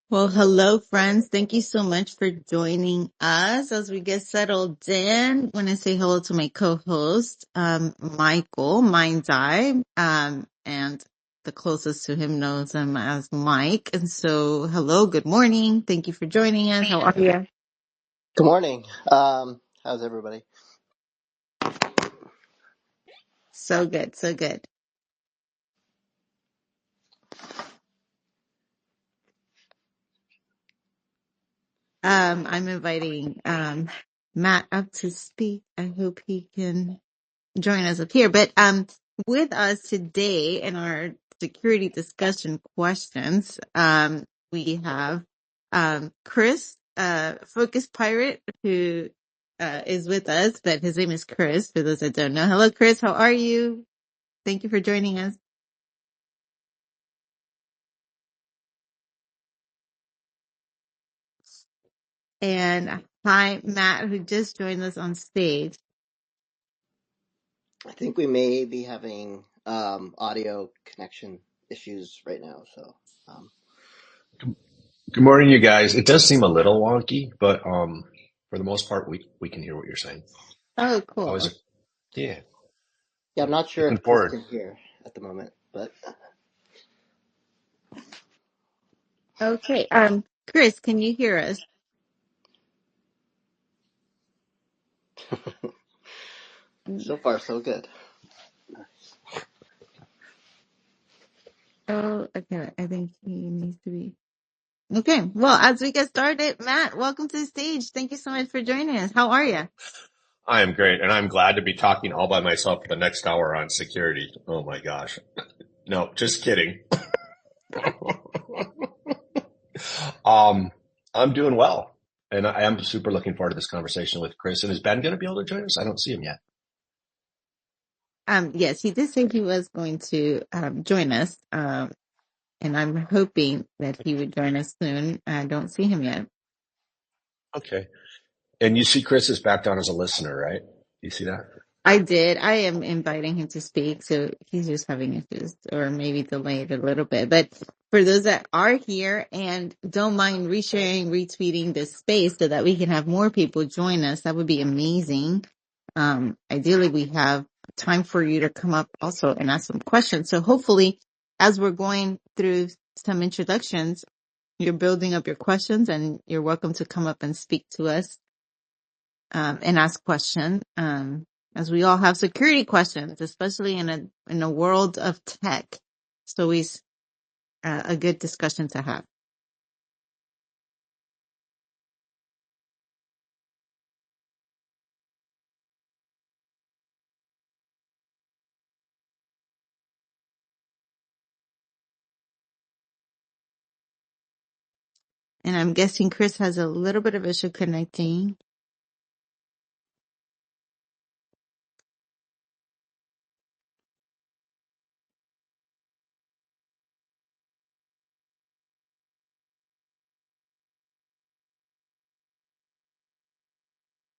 Well, hello, friends. Thank you so much for joining us as we get settled in. I want to say hello to my co-host, Michael, Mind's Eye, and the closest to him knows him as Mike. And so, hello, good morning. Thank you for joining us. How are you? Good morning. How's everybody? So good, so good. I'm inviting, Matt up to speak. I hope he can join us up here. But with us today in our security discussion questions, we have Chris, Focuspirate, who is with us, but his name is Chris, for those that don't know. Hello, Chris. How are you? Thank you for joining us. And hi, Matt, who just joined us on stage. I think we may be having audio connection issues right now. So, Good morning, you guys. It does seem a little wonky, but for the most part, we can hear what you're saying. Oh, I cool. was, yeah, yeah, I'm not sure looking if Chris forward. can hear at the moment, but Okay. Chris, can you hear us? so far so good. Oh, okay. I think he needs to be. Okay. Well, as we get started, Matt, welcome to the stage. Thank you so much for joining us. How are you? I am great, and I'm glad to be talking all by myself for the next hour on security. Oh my gosh. No, just kidding. Um, I'm doing well, and I am super looking forward to this conversation with Chris. And is Ben going to be able to join us? I don't see him yet. Yes, he did say he was going to join us, and I'm hoping that he would join us soon. I don't see him yet. Okay. And you see Chris is back down as a listener, right? You see that? I did. I am inviting him to speak, so he's just having issues or maybe delayed a little bit. But for those that are here and don't mind resharing, retweeting this space so that we can have more people join us, that would be amazing. Ideally, we have time for you to come up also and ask some questions. So hopefully, as we're going through some introductions, you're building up your questions and you're welcome to come up and speak to us and ask questions. As we all have security questions, especially in a world of tech. It's always a good discussion to have. And I'm guessing Chris has a little bit of issue connecting.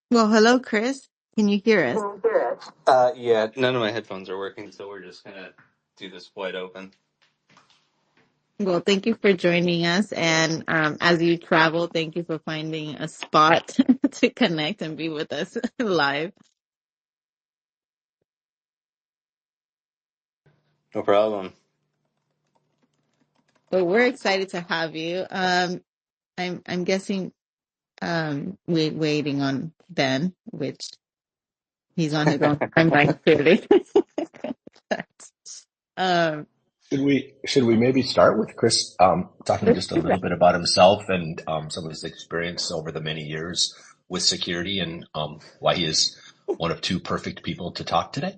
Well, hello, Chris. Can you hear us? Yeah, none of my headphones are working, so we're just gonna do this wide open. Well, thank you for joining us. And as you travel, thank you for finding a spot to connect and be with us live. No problem. But we're excited to have you. I'm guessing we're waiting on Ben, which he's on his own timeline clearly. um, Should we maybe start with Chris talking let's just a do little that. bit about himself and some of his experience over the many years with security and why he is one of two perfect people to talk today?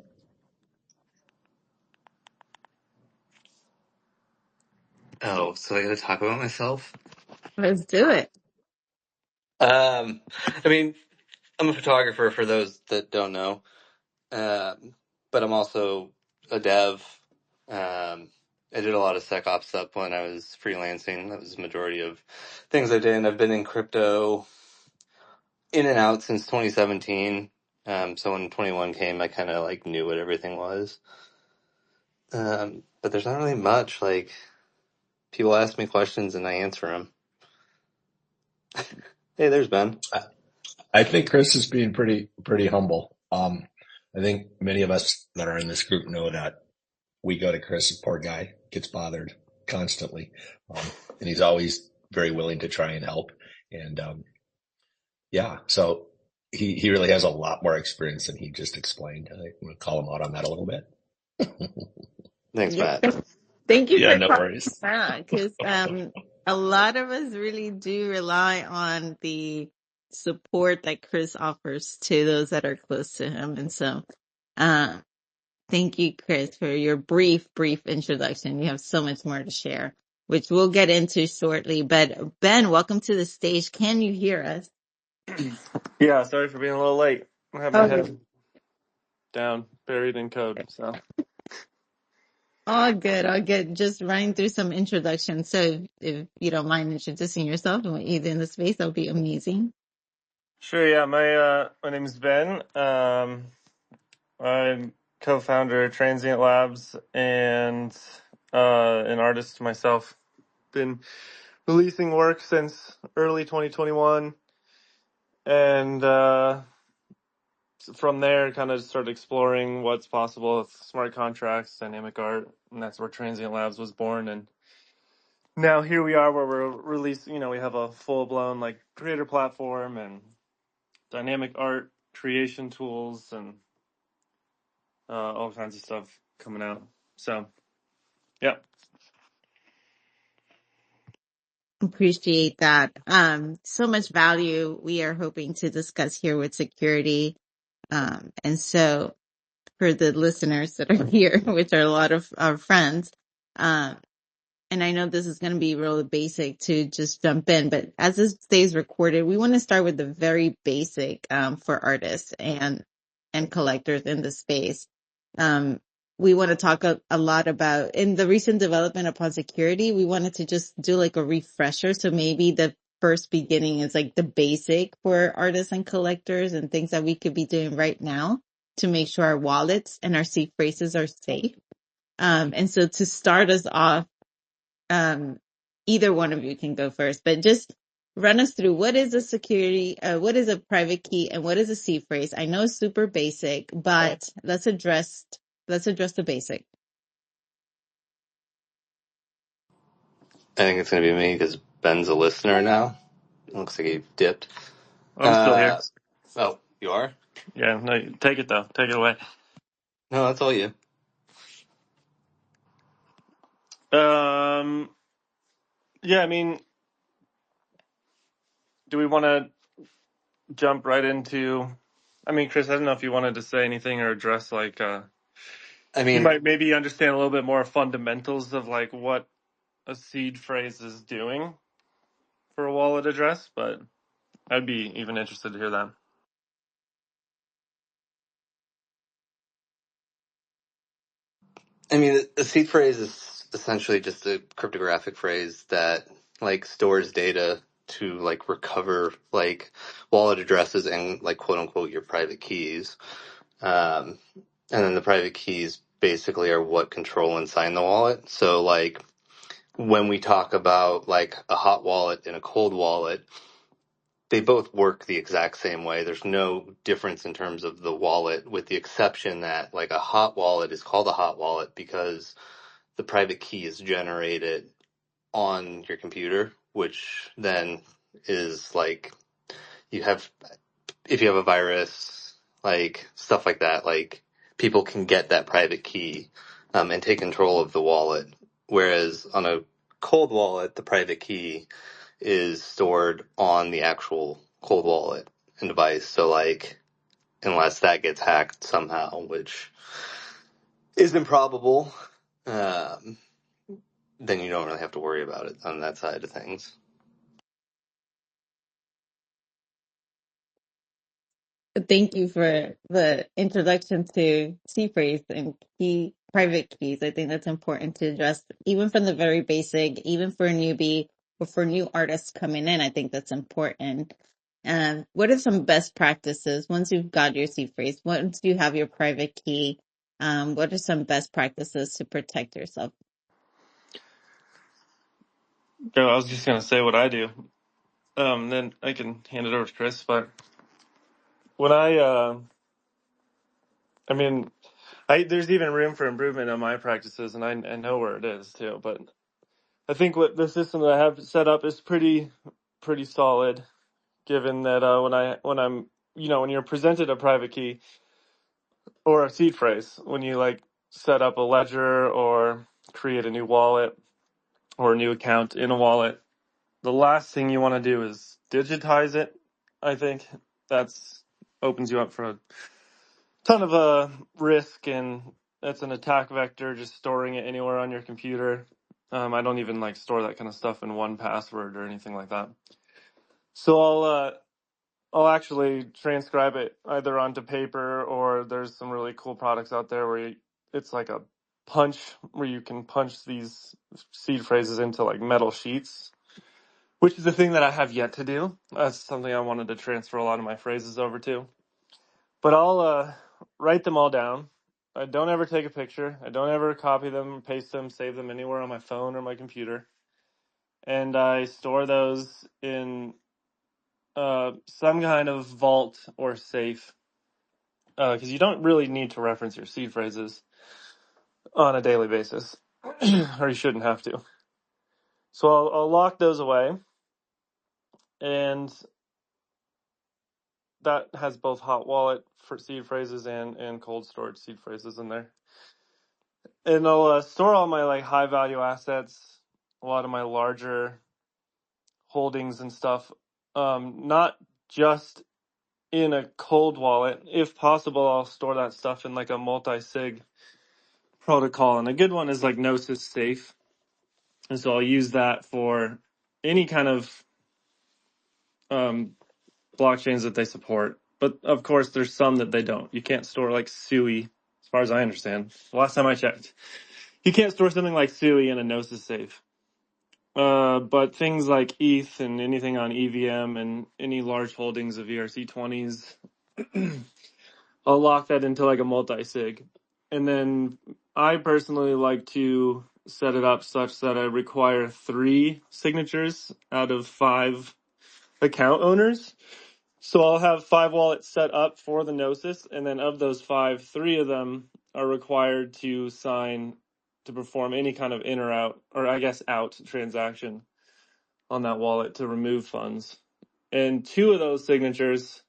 Oh, so I gotta talk about myself? Let's do it. I mean, I'm a photographer for those that don't know, but I'm also a dev. I did a lot of SecOps stuff when I was freelancing. That was the majority of things I did. And I've been in crypto in and out since 2017. So when 21 came, I kind of like knew what everything was. But there's not really much. Like, people ask me questions and I answer them. Hey, there's Ben. I think Chris is being pretty humble. I think many of us that are in this group know that we go to Chris, poor guy, gets bothered constantly. And he's always very willing to try and help. And, yeah, so he really has a lot more experience than he just explained. I'm going to call him out on that a little bit. Thanks, Yeah. Matt. Thank you Yeah, for no calling worries. us out, because a lot of us really do rely on the support that Chris offers to those that are close to him. And so, uh, thank you, Chris, for your brief introduction. You have so much more to share, which we'll get into shortly. But Ben, welcome to the stage. Can you hear us? Yeah, sorry for being a little late. I have my Okay. head down, buried in code. So All good, all good. Just running through some introductions. So if you don't mind introducing yourself and what you do in the space, that would be amazing. sure, yeah. My name is Ben. I'm co-founder of Transient Labs and an artist myself. Been releasing work since early 2021, and from there, kind of started exploring what's possible with smart contracts, dynamic art, and that's where Transient Labs was born. And now here we are, where we're releasing. We have a full-blown like creator platform and dynamic art creation tools and all kinds of stuff coming out. So yeah. Appreciate that. So much value we are hoping to discuss here with security. And so for the listeners that are here, which are a lot of our friends, um, and I know this is going to be really basic to just jump in, but as this stays recorded, we want to start with the very basic for artists and collectors in the space. We want to talk a lot about in the recent development upon security. We wanted to just do like a refresher. So maybe the first beginning is like the basic for artists and collectors and things that we could be doing right now to make sure our wallets and our seed phrases are safe. And so to start us off, either one of you can go first, but just run us through what is a security, what is a private key, and what is a seed phrase. I know it's super basic, but let's address the basic. I think it's going to be me because Ben's a listener now. It looks like he dipped. I'm still here. Uh, oh, you are? Yeah, no, take it though. Take it away. No, that's all you. Um, yeah, I mean, do we want to jump right into? I mean, Chris, I don't know if you wanted to say anything or address like I you mean, might maybe understand a little bit more fundamentals of like what a seed phrase is doing for a wallet address, but I'd be even interested to hear that. the seed phrase is essentially just a cryptographic phrase that like stores data to like recover like wallet addresses and like quote unquote your private keys. Um, and then the private keys basically are what control and sign the wallet. So like when we talk about like a hot wallet and a cold wallet, they both work the exact same way. There's no difference in terms of the wallet, with the exception that like a hot wallet is called a hot wallet because the private key is generated on your computer, which then is like you have, if you have a virus, like stuff like that, like people can get that private key and take control of the wallet. Whereas on a cold wallet, the private key is stored on the actual cold wallet and device. So like, unless that gets hacked somehow, which is improbable, um, then you don't really have to worry about it on that side of things. Thank you for the introduction to seed phrase and key private keys. I think that's important to address, even from the very basic, even for a newbie or for new artists coming in. I think that's important. What are some best practices once you've got your seed phrase, once you have your private key? What are some best practices to protect yourself? So I was just gonna say what I do. Then I can hand it over to Chris. But when I mean, there's even room for improvement on my practices, and I know where it is too. But I think what the system that I have set up is pretty solid, given that when you're presented a private key or a seed phrase, when you like set up a ledger or create a new wallet or a new account in a wallet, the last thing you want to do is digitize it. I think that's opens you up for a ton of risk, and that's an attack vector, just storing it anywhere on your computer. I don't even like store that kind of stuff in 1Password or anything like that. So I'll actually transcribe it either onto paper, or there's some really cool products out there where it's like a punch where you can punch these seed phrases into like metal sheets, which is the thing that I have yet to do. That's something I wanted to transfer a lot of my phrases over to. But I'll write them all down. I don't ever take a picture. I don't ever copy them, paste them, save them anywhere on my phone or my computer. And I store those in some kind of vault or safe, because you don't really need to reference your seed phrases on a daily basis, or you shouldn't have to. So I'll lock those away, and that has both hot wallet for seed phrases and cold storage seed phrases in there. And I'll store all my like high value assets, a lot of my larger holdings and stuff, not just in a cold wallet. If possible, I'll store that stuff in like a multi-sig protocol. And a good one is like Gnosis Safe. And so I'll use that for any kind of blockchains that they support. But of course, there's some that they don't. You can't store like SUI, as far as I understand. The last time I checked, you can't store something like SUI in a Gnosis Safe. But things like ETH and anything on EVM and any large holdings of ERC20s, I'll lock that into like a multi-sig. And then I personally like to set it up such that I require 3 signatures out of 5 account owners. So I'll have 5 wallets set up for the Gnosis, and then of those 5, 3 of them are required to sign to perform any kind of in or out, or I guess out transaction on that wallet to remove funds. And 2 of those signatures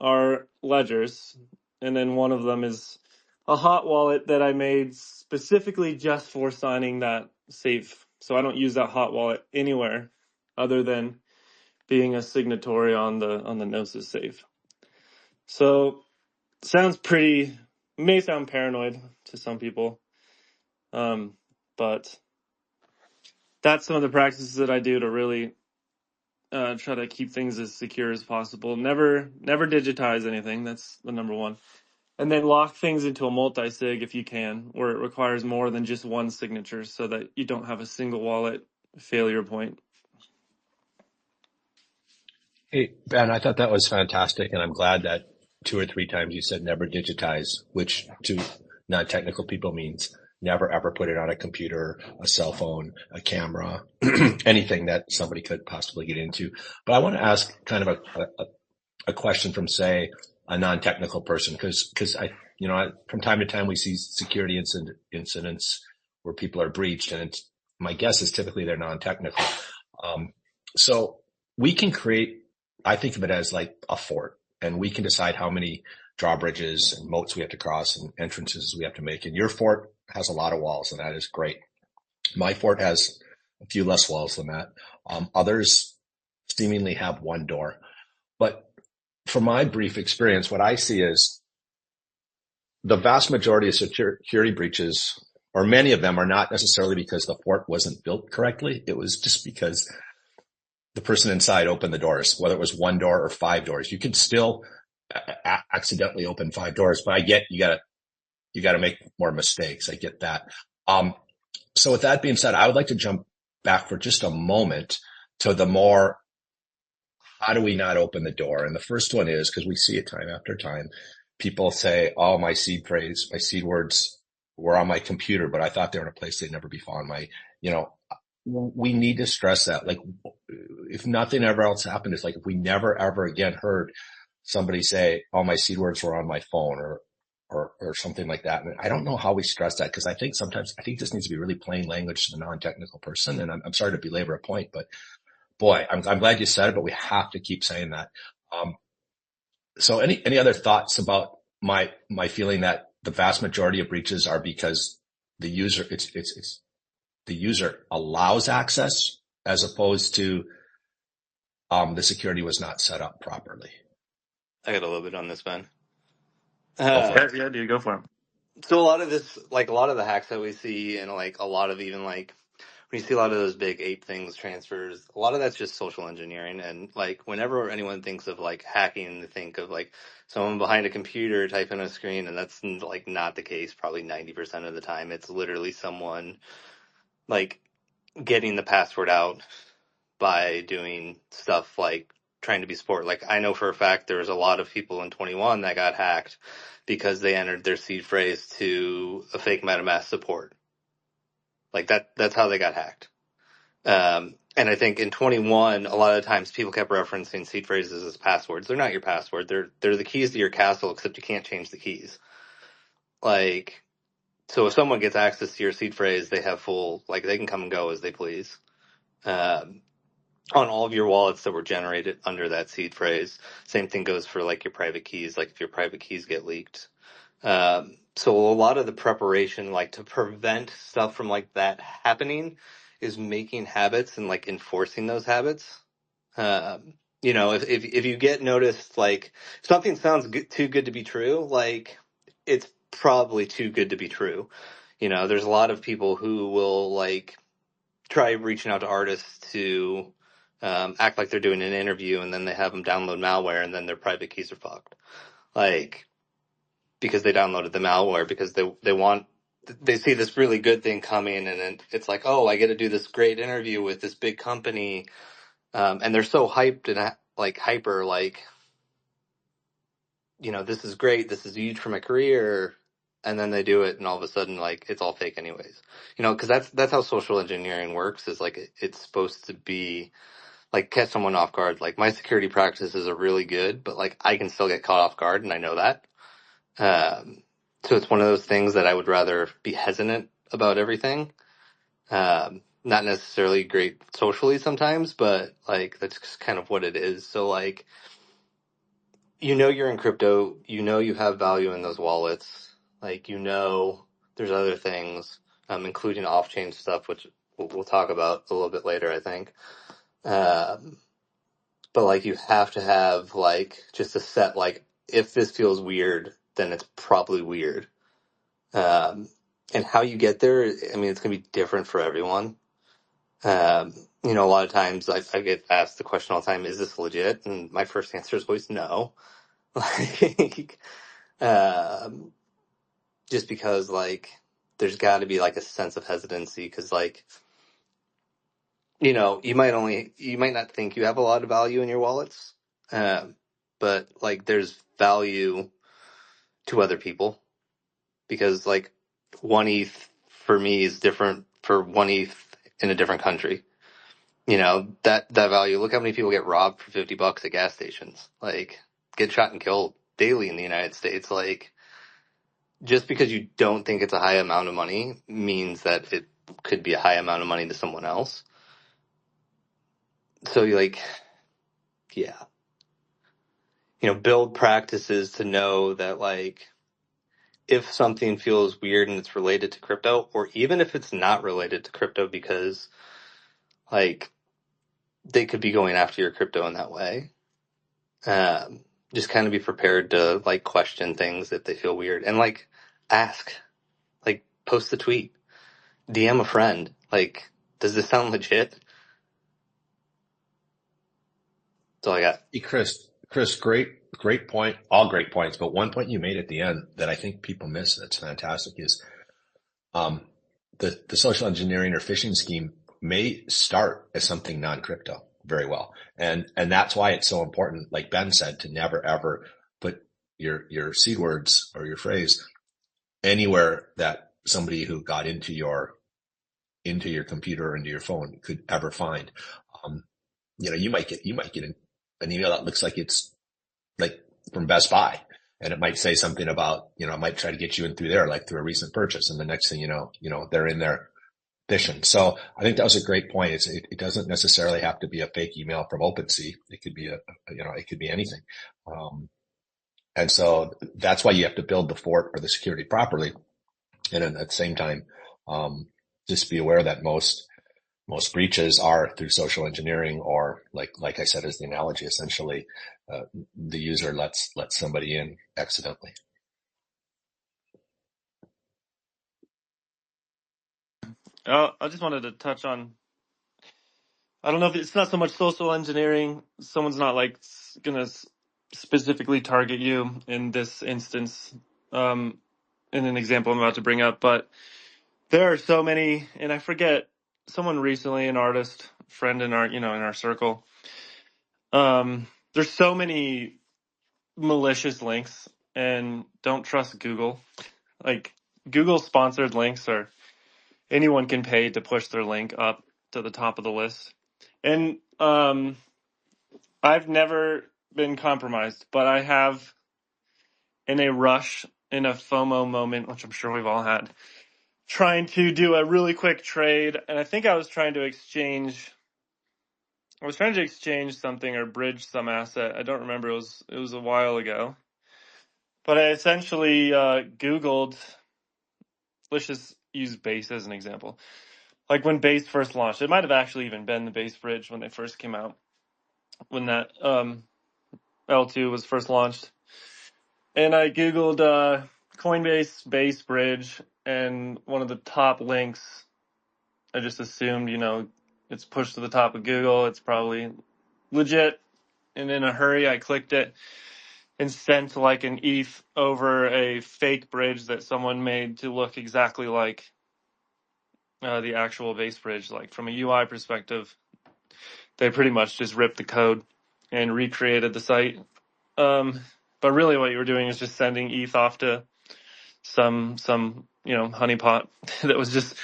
are ledgers, and then one of them is a hot wallet that I made specifically just for signing that safe. So I don't use that hot wallet anywhere other than being a signatory on the Gnosis safe. So sounds may sound paranoid to some people, but that's some of the practices that I do to really try to keep things as secure as possible. Never digitize anything. That's the number one. And then lock things into a multi-sig if you can, where it requires more than just one signature so that you don't have a single wallet failure point. Hey, Ben, I thought that was fantastic, and I'm glad that 2 or 3 times you said never digitize, which to non-technical people means never ever put it on a computer, a cell phone, a camera, anything that somebody could possibly get into. But I want to ask kind of a question from, say, a non-technical person, because from time to time we see security incidents where people are breached, and my guess is typically they're non-technical. So we can create, I think of it as like a fort, and we can decide how many drawbridges and moats we have to cross and entrances we have to make. And your fort has a lot of walls, and that is great. My fort has a few less walls than that. Others seemingly have one door. But from my brief experience, what I see is the vast majority of security breaches, or many of them, are not necessarily because the fort wasn't built correctly. It was just because the person inside opened the doors, whether it was 1 door or 5 doors. You could still accidentally open 5 doors, but I get you got to make more mistakes. I get that. So with that being said, I would like to jump back for just a moment to the more, how do we not open the door? And the first one is, because we see it time after time, people say, oh, my seed words were on my computer, but I thought they were in a place they'd never be found. We need to stress that. Like, if nothing ever else happened, it's like if we never ever again heard somebody say, "Oh, my seed words were on my phone," or something like that. And I don't know how we stress that, because I think this needs to be really plain language to the non-technical person. And I'm sorry to belabor a point, but boy, I'm glad you said it, but we have to keep saying that. So any other thoughts about my feeling that the vast majority of breaches are because the user, it's the user allows access as opposed to, the security was not set up properly? I got a little bit on this, Ben. Go for it. Yeah, dude, go for it. So a lot of this, like a lot of the hacks that we see, and like a lot of even like when you see a lot of those big ape things transfers, a lot of that's just social engineering. And like whenever anyone thinks of like hacking, they think of like someone behind a computer typing a screen, and that's like not the case. Probably 90% of the time, it's literally someone like getting the password out by doing stuff like trying to be sport. Like I know for a fact there was a lot of people in 21 that got hacked because they entered their seed phrase to a fake MetaMask support. Like that's how they got hacked. And I think in 21, a lot of times people kept referencing seed phrases as passwords. They're not your password. They're the keys to your castle, except you can't change the keys. Like, so if someone gets access to your seed phrase, they have full, like they can come and go as they please. On all of your wallets that were generated under that seed phrase. Same thing goes for like your private keys, like if your private keys get leaked. So a lot of the preparation, like to prevent stuff from like that happening, is making habits and like enforcing those habits. If you get noticed, like if something sounds too good to be true, like it's probably too good to be true. There's a lot of people who will like try reaching out to artists to act like they're doing an interview, and then they have them download malware, and then their private keys are fucked. Like, because they downloaded the malware, because they see this really good thing coming, and then it's like, oh, I get to do this great interview with this big company, and they're so hyped and like hyper, like, this is great, this is huge for my career, and then they do it, and all of a sudden, like, it's all fake anyways. Because that's how social engineering works. Is like it's supposed to be like catch someone off guard. Like my security practices are really good, but like I can still get caught off guard, and I know that. So it's one of those things that I would rather be hesitant about everything. Not necessarily great socially sometimes, but like that's just kind of what it is. So like, you're in crypto, you have value in those wallets. Like, there's other things, including off-chain stuff, which we'll talk about a little bit later, I think. But like you have to have like just a set, like if this feels weird, then it's probably weird. And how you get there, I mean, it's going to be different for everyone. A lot of times I get asked the question all the time, is this legit? And my first answer is always no. Like, just because like there's got to be like a sense of hesitancy, because like, you might not think you have a lot of value in your wallets, but like there's value to other people, because like 1 ETH for me is different for 1 ETH in a different country. That value. Look how many people get robbed for $50 at gas stations, like get shot and killed daily in the United States. Like, just because you don't think it's a high amount of money means that it could be a high amount of money to someone else. So you like, yeah, build practices to know that like if something feels weird and it's related to crypto, or even if it's not related to crypto, because like they could be going after your crypto in that way. Just kind of be prepared to like question things if they feel weird, and like ask, like post a tweet, DM a friend, like, does this sound legit? That's all I got. Hey, Chris, great point. All great points. But one point you made at the end that I think people miss that's fantastic is, the social engineering or phishing scheme may start as something non-crypto very well. And that's why it's so important, like Ben said, to never ever put your seed words or your phrase anywhere that somebody who got into your computer or into your phone could ever find. you might get an email that looks like it's like from Best Buy, and it might say something about, it might try to get you in through there, like through a recent purchase. And the next thing you know, they're in there fishing. So I think that was a great point. It doesn't necessarily have to be a fake email from OpenSea. It could be it could be anything. And so that's why you have to build the fort or the security properly. And at the same time, just be aware that most breaches are through social engineering, or like I said, as the analogy, essentially, the user lets somebody in accidentally. I just wanted to touch on, I don't know if it's not so much social engineering. Someone's not like going to specifically target you in this instance, in an example I'm about to bring up, but there are so many, and I forget, someone recently, an artist friend in our circle, there's so many malicious links, and don't trust Google. Like, Google sponsored links, or anyone can pay to push their link up to the top of the list. And I've never been compromised, but I have, in a rush, in a FOMO moment, which I'm sure we've all had, trying to do a really quick trade, and I think I was trying to exchange something or bridge some asset. I don't remember. It was a while ago. But I essentially Googled, let's just use Base as an example. Like when Base first launched, it might have actually even been the Base bridge when they first came out, when that L2 was first launched. And I Googled Coinbase Base bridge, and one of the top links, I just assumed, it's pushed to the top of Google. It's probably legit. And in a hurry, I clicked it and sent like an ETH over a fake bridge that someone made to look exactly like the actual Base bridge. Like, from a UI perspective, they pretty much just ripped the code and recreated the site. But really what you were doing is just sending ETH off to some honeypot that was just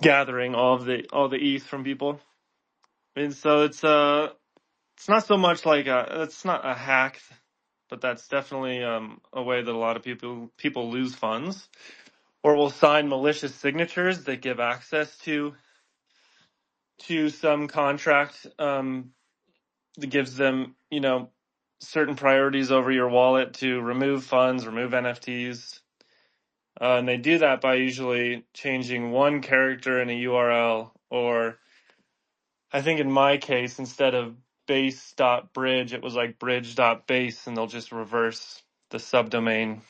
gathering all the ETH from people. And so it's not so much like it's not a hack, but that's definitely a way that a lot of people lose funds, or will sign malicious signatures that give access to some contract that gives them, certain priorities over your wallet to remove funds, remove NFTs. And they do that by usually changing one character in a URL, or I think in my case, instead of base.bridge, it was like bridge.base, and they'll just reverse the subdomain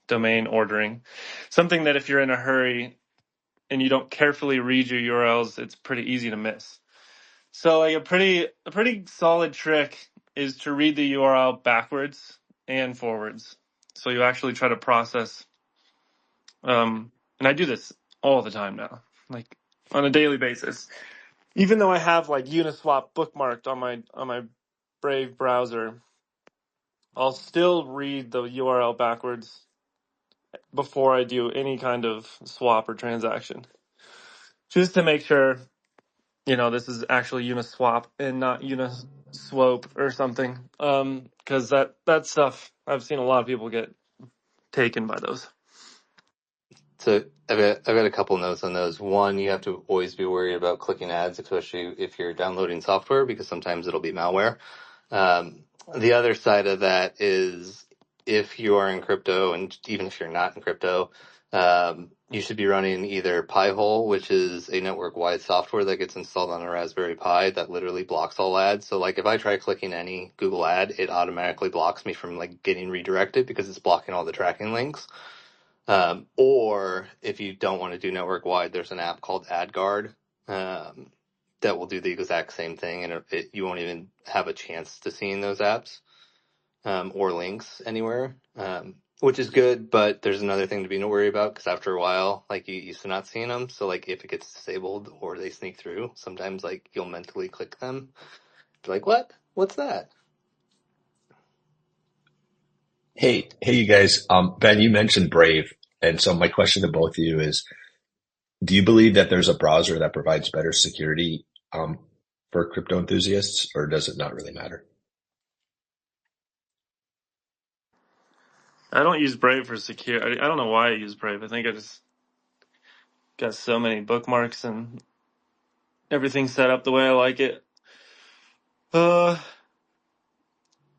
domain ordering. Something that if you're in a hurry and you don't carefully read your URLs, it's pretty easy to miss. So like a pretty solid trick is to read the URL backwards and forwards. So you actually try to process, and I do this all the time now, like on a daily basis. Even though I have like Uniswap bookmarked on my Brave browser, I'll still read the URL backwards before I do any kind of swap or transaction, just to make sure, this is actually Uniswap and not Uniswap or something. Because that stuff, I've seen a lot of people get taken by those. So I've got a couple notes on those. One, you have to always be worried about clicking ads, especially if you're downloading software, because sometimes it'll be malware. The other side of that is, if you are in crypto, and even if you're not in crypto, you should be running either Pi-hole, which is a network-wide software that gets installed on a Raspberry Pi that literally blocks all ads. So like if I try clicking any Google ad, it automatically blocks me from like getting redirected because it's blocking all the tracking links. Or if you don't want to do network-wide, there's an app called AdGuard that will do the exact same thing, and you won't even have a chance to seeing those apps or links anywhere, which is good. But there's another thing to be worried about, because after a while, like, you used to not seeing them. So like if it gets disabled or they sneak through, sometimes like you'll mentally click them. You're like, what? What's that? Hey, you guys. Ben, you mentioned Brave. And so my question to both of you is, do you believe that there's a browser that provides better security, for crypto enthusiasts, or does it not really matter? I don't use Brave for security. I don't know why I use Brave. I think I just got so many bookmarks and everything set up the way I like it. I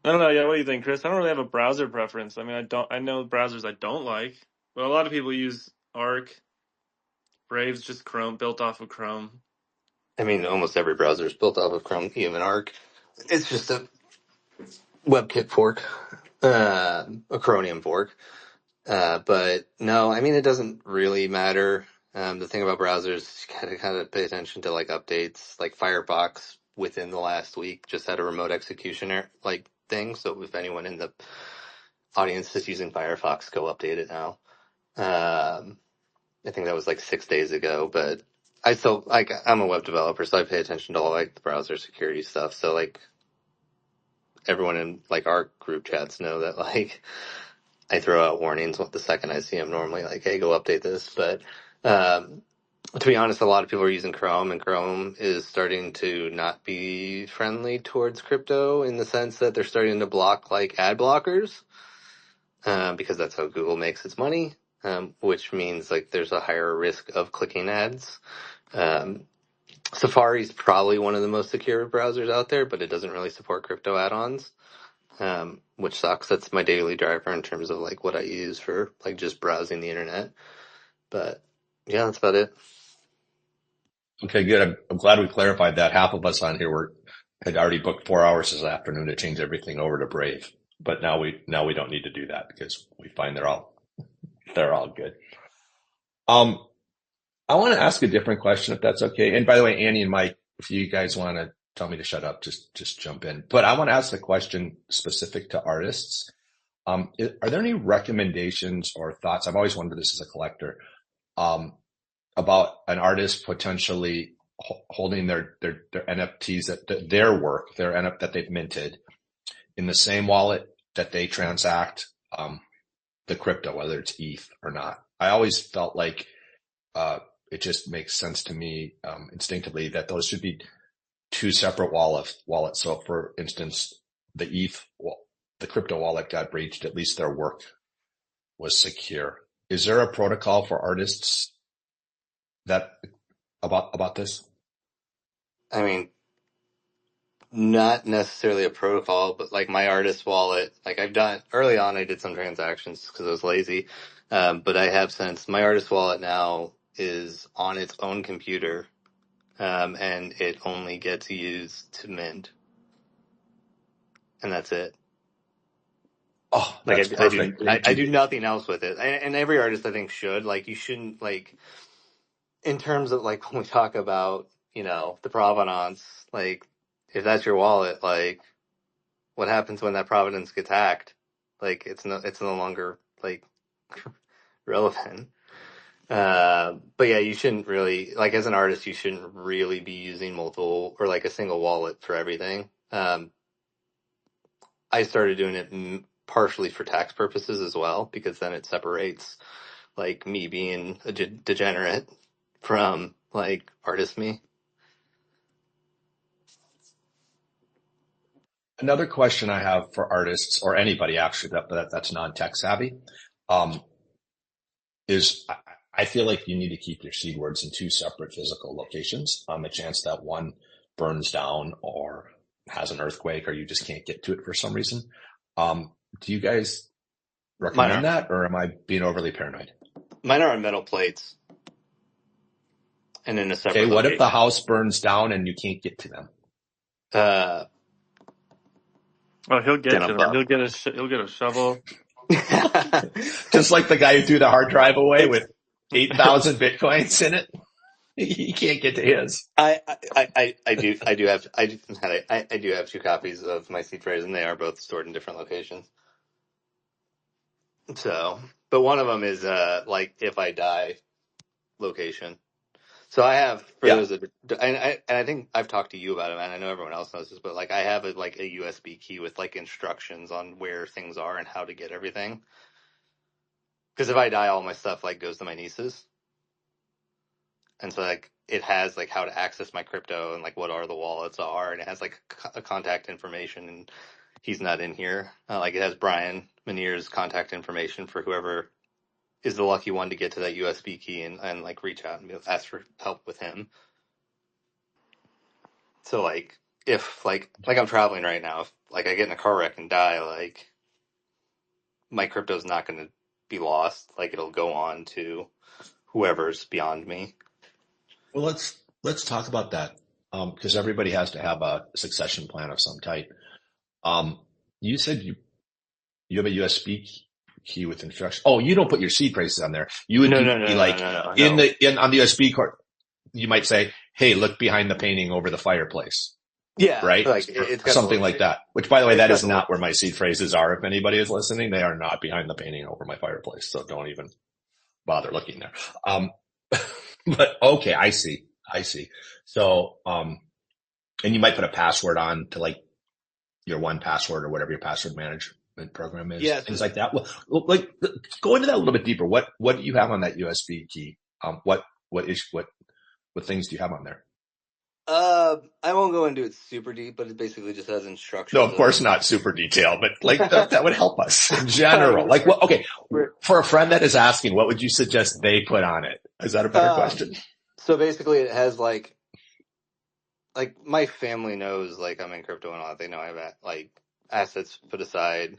don't know. Yeah, what do you think, Chris? I don't really have a browser preference. I mean, I know browsers I don't like, but a lot of people use Arc. Brave's just Chrome, built off of Chrome. I mean, almost every browser is built off of Chrome, even Arc. It's just a WebKit fork, a Chromium fork. But no, I mean, it doesn't really matter. The thing about browsers, you gotta kind of pay attention to like updates, like Firefox within the last week just had a remote execution like thing. So if anyone in the audience is using Firefox, go update it now. I think that was like 6 days ago, but I still like, I'm a web developer, so I pay attention to all like the browser security stuff. So like everyone in like our group chats know that like I throw out warnings the second I see them normally, like, hey, go update this. But to be honest, a lot of people are using Chrome, and Chrome is starting to not be friendly towards crypto in the sense that they're starting to block like ad blockers, because that's how Google makes its money, which means like there's a higher risk of clicking ads. Safari's probably one of the most secure browsers out there, but it doesn't really support crypto add-ons. Which sucks. That's my daily driver in terms of like what I use for like just browsing the internet. But yeah, that's about it. Okay, good. I'm glad we clarified that. Half of us on here had already booked 4 hours this afternoon to change everything over to Brave, but now we don't need to do that because we find they're all good. I want to ask a different question if that's okay. And by the way, Annie and Mike, if you guys want to tell me to shut up, just jump in. But I want to ask a question specific to artists. Are there any recommendations or thoughts? I've always wondered this as a collector, about an artist potentially holding their NFTs, their work, that they've minted in the same wallet that they transact, the crypto, whether it's ETH or not. I always felt like, it just makes sense to me, instinctively, that those should be two separate wallets. So for instance, the crypto wallet got breached, at least their work was secure. Is there a protocol for artists about this? I mean, not necessarily a protocol, but like my artist wallet, like early on, I did some transactions because I was lazy. But I have since my artist wallet now is on its own computer, and it only gets used to mint, and that's it. Oh, Like that's perfect. I do nothing else with it, and every artist I think should. Like you shouldn't, like in terms of like when we talk about the provenance, like if that's your wallet, like what happens when that provenance gets hacked? Like it's no longer like relevant. But yeah, you shouldn't really, like as an artist, you shouldn't really be using multiple or like a single wallet for everything. I started doing it partially for tax purposes as well, because then it separates like me being a degenerate from like artist me. Another question I have for artists or anybody actually that's non-tech savvy, is I feel like you need to keep your seed words in two separate physical locations. A chance that one burns down or has an earthquake, or you just can't get to it for some reason. Do you guys recommend that, or am I being overly paranoid? Mine are on metal plates and in a separate Okay, what location. if the house burns down and you can't get to them? He'll get to them. He'll get a shovel. Just like the guy who threw the hard drive away with 8,000 Bitcoins in it. He can't get to his. I do have two copies of my seed phrase, and they are both stored in different locations. So, but one of them is like if I die location. So I have for those that, and I think I've talked to you about it, and I know everyone else knows this, but like I have a USB key with like instructions on where things are and how to get everything. Because if I die, all my stuff like goes to my nieces. And so like it has like how to access my crypto and like what are the wallets are, and it has like a contact information, and he's not in here. Like it has Brian Manier's contact information for whoever is the lucky one to get to that USB key and like reach out and ask for help with him. So like if like I'm traveling right now, if like I get in a car wreck and die, like my crypto's not going to be lost. Like it'll go on to whoever's beyond me. Well, let's talk about that because everybody has to have a succession plan of some type. You said you have a USB key with instructions. Oh, you don't put your seed phrases on there. You would No. on the USB card. You might say, "Hey, look behind the painting over the fireplace." Yeah, Right? like Or something like that. Which, by the way, that is not where my my seed phrases are. If anybody is listening, they are not behind the painting over my fireplace. So don't even bother looking there. But okay, I see. So, and you might put a password on to like your 1Password or whatever your password management program is. Yeah, things like that. Well, like go into that a little bit deeper. What do you have on that USB key? What things do you have on there? I won't go into it super deep, but it basically just has instructions. No, of course not super detailed, but like that would help us in general. Like, well, okay, for a friend that is asking, what would you suggest they put on it? Is that a better question? So basically it has like my family knows like I'm in crypto and all that. They know I have like assets put aside.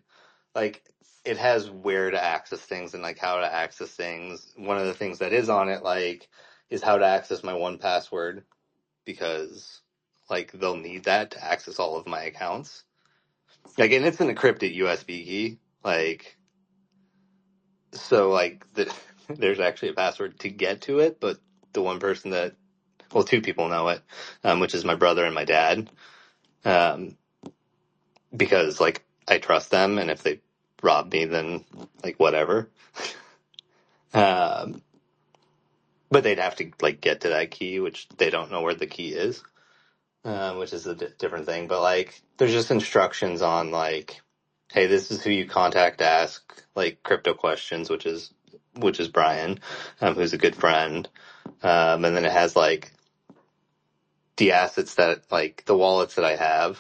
Like it has where to access things and like how to access things. One of the things that is on it like is how to access my 1Password, because like they'll need that to access all of my accounts. Like, and it's an encrypted USB key. Like, so like there's actually a password to get to it, but the one person that, well, two people know it, which is my brother and my dad. Because like I trust them, and if they rob me, then like whatever. But they'd have to like get to that key, which they don't know where the key is, which is a different thing. But like, there's just instructions on like, hey, this is who you contact to ask like crypto questions, which is Brian, who's a good friend. And then it has like the assets that like the wallets that I have,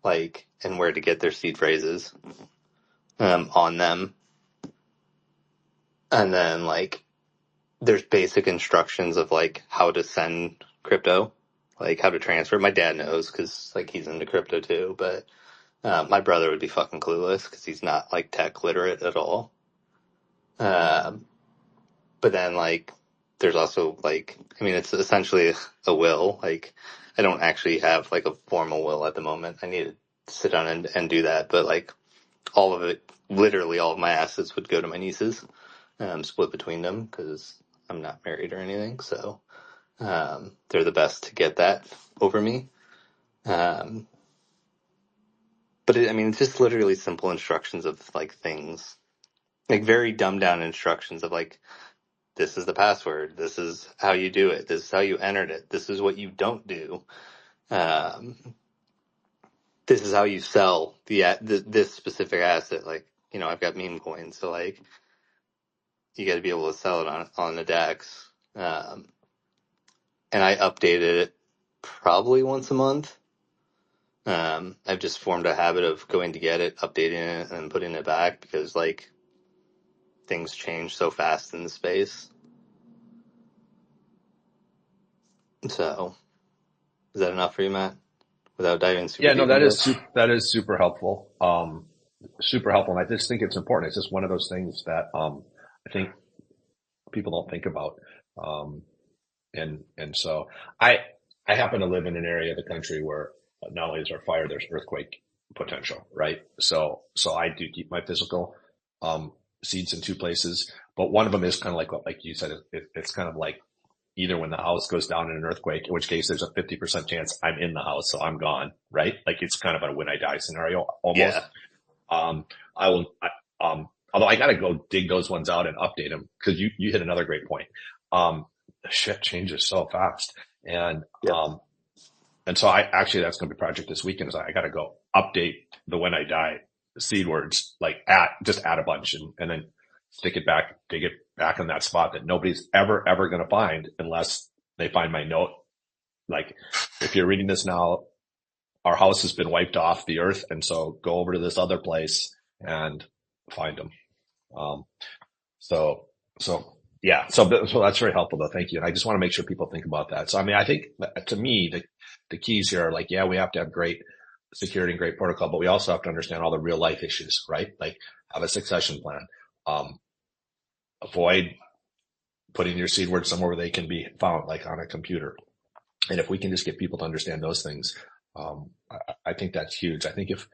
like, and where to get their seed phrases on them. And then like there's basic instructions of like how to send crypto, like how to transfer. My dad knows because like he's into crypto too, but my brother would be fucking clueless because he's not like tech literate at all. But then like there's also like, I mean, it's essentially a will. Like I don't actually have like a formal will at the moment. I need to sit down and do that. But like all of it, literally all of my assets would go to my nieces, split between them because I'm not married or anything. So they're the best to get that over me. But I mean, it's just literally simple instructions of like things, like very dumbed down instructions of like, this is the password. This is how you do it. This is how you entered it. This is what you don't do. This is how you sell this specific asset. Like, you know, I've got meme coins, so like, you got to be able to sell it on the DEX. And I updated it probably once a month. I've just formed a habit of going to get it, updating it, and putting it back because like things change so fast in the space. So, is that enough for you, Matt? Without diving super Yeah, deep no, into that is super helpful. Super helpful. And I just think it's important. It's just one of those things that, I think people don't think about. And so I happen to live in an area of the country where not only is there fire, there's earthquake potential, right? So I do keep my physical, seeds in two places, but one of them is kind of like you said, it's kind of like either when the house goes down in an earthquake, in which case there's a 50% chance I'm in the house, so I'm gone, right? Like it's kind of a when I die scenario almost. Yeah. Although I gotta go dig those ones out and update them because you hit another great point. Shit changes so fast. And so that's going to be a project this weekend is I got to go update the when I die seed words, like just add a bunch and then dig it back in that spot that nobody's ever going to find unless they find my note. Like, if you're reading this now, our house has been wiped off the earth. And so go over to this other place and find them. Um, so, so yeah, so that's very helpful though. Thank you. And I just want to make sure people think about that. So, I mean, I think to me, the keys here are like, yeah, we have to have great security and great protocol, but we also have to understand all the real life issues, right? Like have a succession plan. Avoid putting your seed words somewhere where they can be found, like on a computer. And if we can just get people to understand those things, I think that's huge. I think if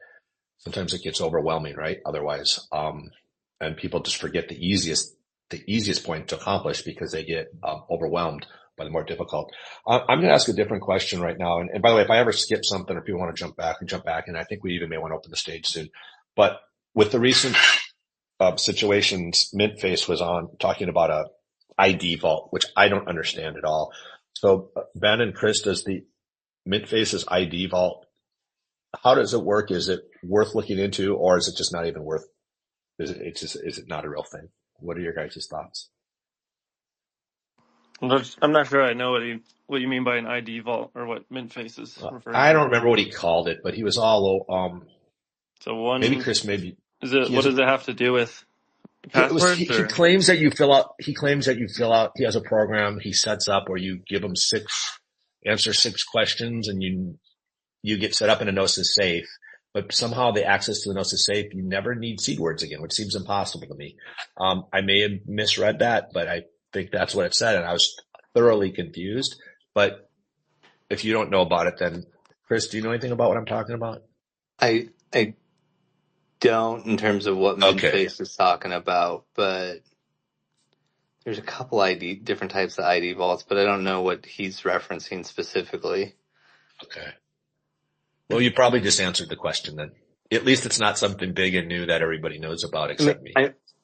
sometimes it gets overwhelming, right? Otherwise, and people just forget the easiest point to accomplish because they get overwhelmed by the more difficult. I'm going to ask a different question right now. And by the way, if I ever skip something or people want to jump back. And I think we even may want to open the stage soon. But with the recent situations, Mintface was on talking about a ID vault, which I don't understand at all. So Ben and Chris, does the Mintface's ID vault, how does it work? Is it worth looking into, or is it just not even worth? Is it not a real thing? What are your guys' thoughts? I'm not sure I know what you mean by an ID vault or what Mintface is referring I to. don't remember what he called it, but he was all So maybe Chris, maybe what does it have to do with passwords he or? claims that you fill out, he has a program he sets up where you give him answer 6 questions and you get set up in a Gnosis safe, but somehow the access to the Gnosis safe, you never need seed words again, which seems impossible to me. I may have misread that, but I think that's what it said. And I was thoroughly confused, but if you don't know about it, then Chris, do you know anything about what I'm talking about? I don't in terms of what Okay. Mintface is talking about, but there's a couple different types of ID vaults, but I don't know what he's referencing specifically. Okay. Well, you probably just answered the question then. At least it's not something big and new that everybody knows about except me.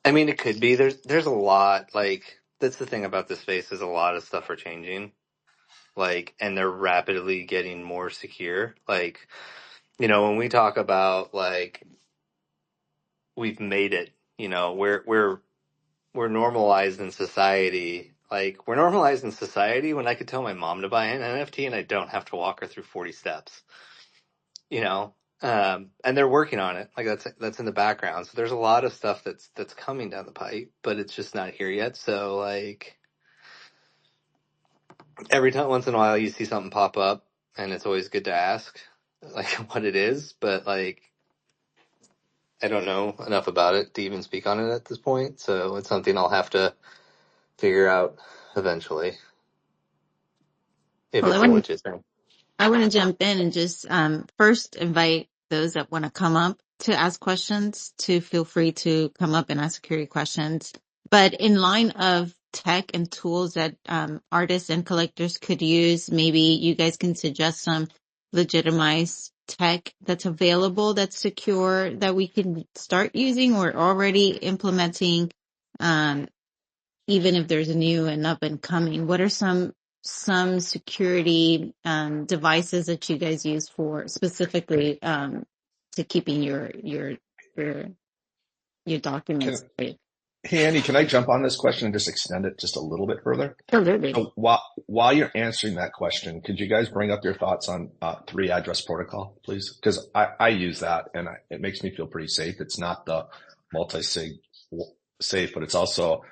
I mean, it could be. There's a lot. Like, that's the thing about this space is a lot of stuff are changing. Like, and they're rapidly getting more secure. Like, when we talk about like we've made it, we're normalized in society. Like, we're normalized in society when I could tell my mom to buy an NFT and I don't have to walk her through 40 steps. And they're working on it. Like that's in the background. So there's a lot of stuff that's coming down the pipe, but it's just not here yet. So like once in a while you see something pop up and it's always good to ask like what it is, but like I don't know enough about it to even speak on it at this point. So it's something I'll have to figure out eventually. If Well, it's a legit thing. I want to jump in and just first invite those that want to come up to ask questions to feel free to come up and ask security questions. But in line of tech and tools that artists and collectors could use, maybe you guys can suggest some legitimized tech that's available, that's secure, that we can start using or already implementing, even if there's a new and up and coming. What are some security devices that you guys use for specifically to keeping your documents safe? Hey, Andy, can I jump on this question and just extend it just a little bit further? Absolutely. So while you're answering that question, could you guys bring up your thoughts on 3-address protocol, please? Because I use that and it makes me feel pretty safe. It's not the multi-sig safe, but it's also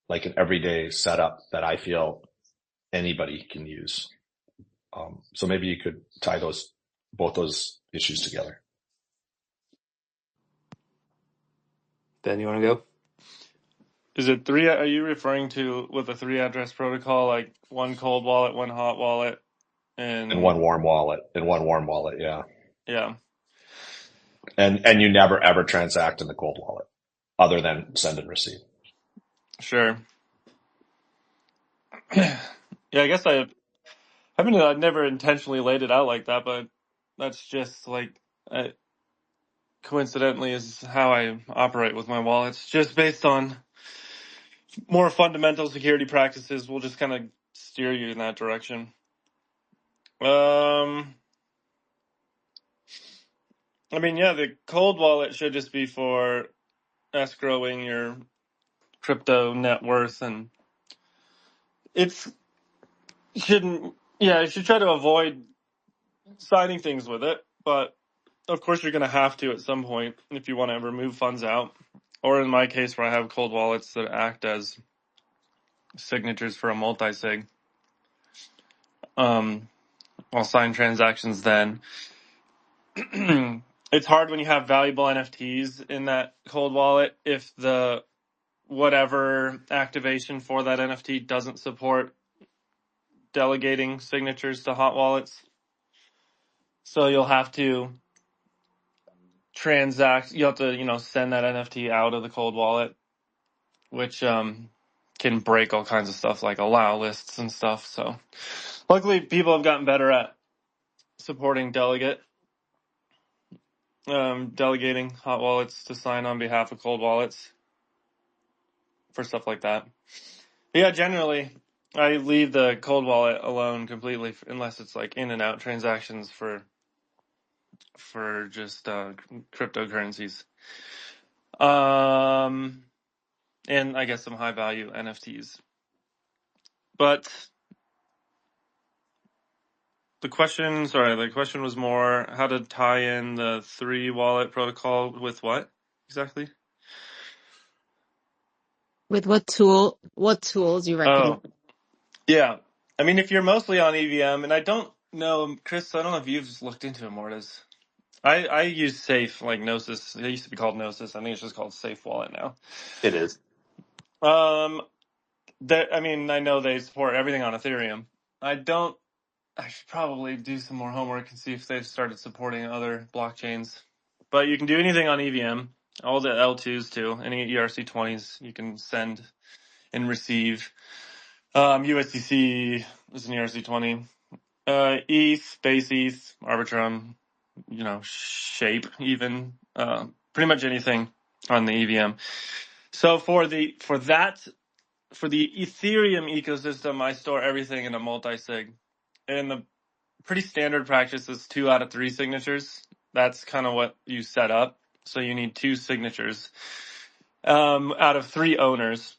like an everyday setup that I feel anybody can use. So maybe you could tie both those issues together. Ben, you want to go? Is it 3? Are you referring to with a 3-address protocol, like one cold wallet, one hot wallet, And one warm wallet, yeah. Yeah. And you never ever transact in the cold wallet other than send and receive. Sure. Yeah, I guess I've never intentionally laid it out like that, but that's just like coincidentally is how I operate with my wallets. Just based on more fundamental security practices, we'll just kind of steer you in that direction. I mean, yeah, the cold wallet should just be for escrowing your crypto net worth, and it's you should try to avoid signing things with it, but of course you're going to have to at some point if you want to remove funds out. Or in my case, where I have cold wallets that act as signatures for a multi-sig, I'll sign transactions then. It's hard when you have valuable NFTs in that cold wallet if the whatever activation for that NFT doesn't support delegating signatures to hot wallets. So you'll have to send that NFT out of the cold wallet, which can break all kinds of stuff like allow lists and stuff. So luckily people have gotten better at supporting delegating hot wallets to sign on behalf of cold wallets for stuff like that. But yeah, generally I leave the cold wallet alone completely unless it's like in and out transactions for just cryptocurrencies. And I guess some high value NFTs. But the question was more how to tie in the 3 wallet protocol with what exactly? With what tools you recommend? Oh, yeah. I mean, if you're mostly on EVM, and I don't know, Chris, I don't know if you've just looked into Immortus. I use Safe, like Gnosis. It used to be called Gnosis. I think it's just called Safe Wallet now. It is. I know they support everything on Ethereum. I should probably do some more homework and see if they've started supporting other blockchains. But you can do anything on EVM, all the L2s too, any ERC20s you can send and receive. USDC is an ERC20. ETH, base ETH, Arbitrum, Shape even, pretty much anything on the EVM. So for the Ethereum ecosystem, I store everything in a multi-sig. And the pretty standard practice is 2 out of 3 signatures. That's kind of what you set up. So you need 2 signatures out of 3 owners.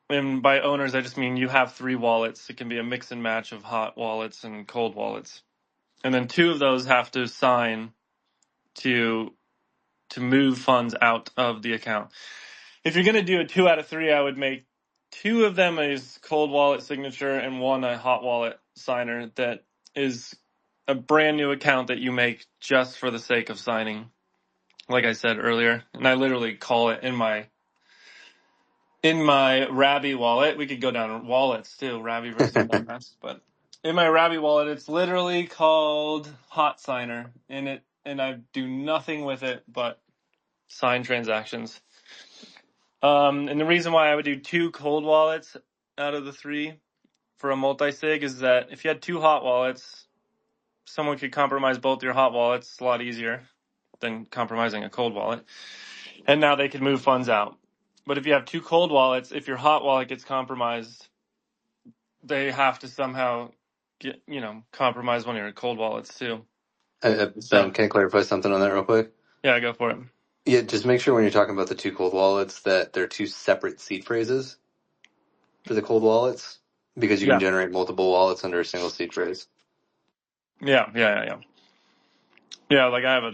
And by owners, I just mean you have 3 wallets. It can be a mix and match of hot wallets and cold wallets. And then 2 of those have to sign to move funds out of the account. If you're going to do a 2 out of 3, I would make 2 of them as cold wallet signature and 1 a hot wallet signer that is a brand new account that you make just for the sake of signing, like I said earlier. And I literally call it in my Rabby wallet. We could go down wallets too, Rabby versus MetaMask, but in my Rabby wallet, it's literally called Hot Signer, and I do nothing with it but sign transactions. And the reason why I would do 2 cold wallets out of the 3 for a multi-sig is that if you had 2 hot wallets, someone could compromise both your hot wallets. It's a lot easier than compromising a cold wallet. And now they can move funds out. But if you have 2 cold wallets, if your hot wallet gets compromised, they have to somehow compromise one of your cold wallets too. Ben, can I clarify something on that real quick? Yeah, go for it. Yeah, just make sure when you're talking about the 2 cold wallets that they're 2 separate seed phrases for the cold wallets, because you can generate multiple wallets under a single seed phrase. Yeah, like I have a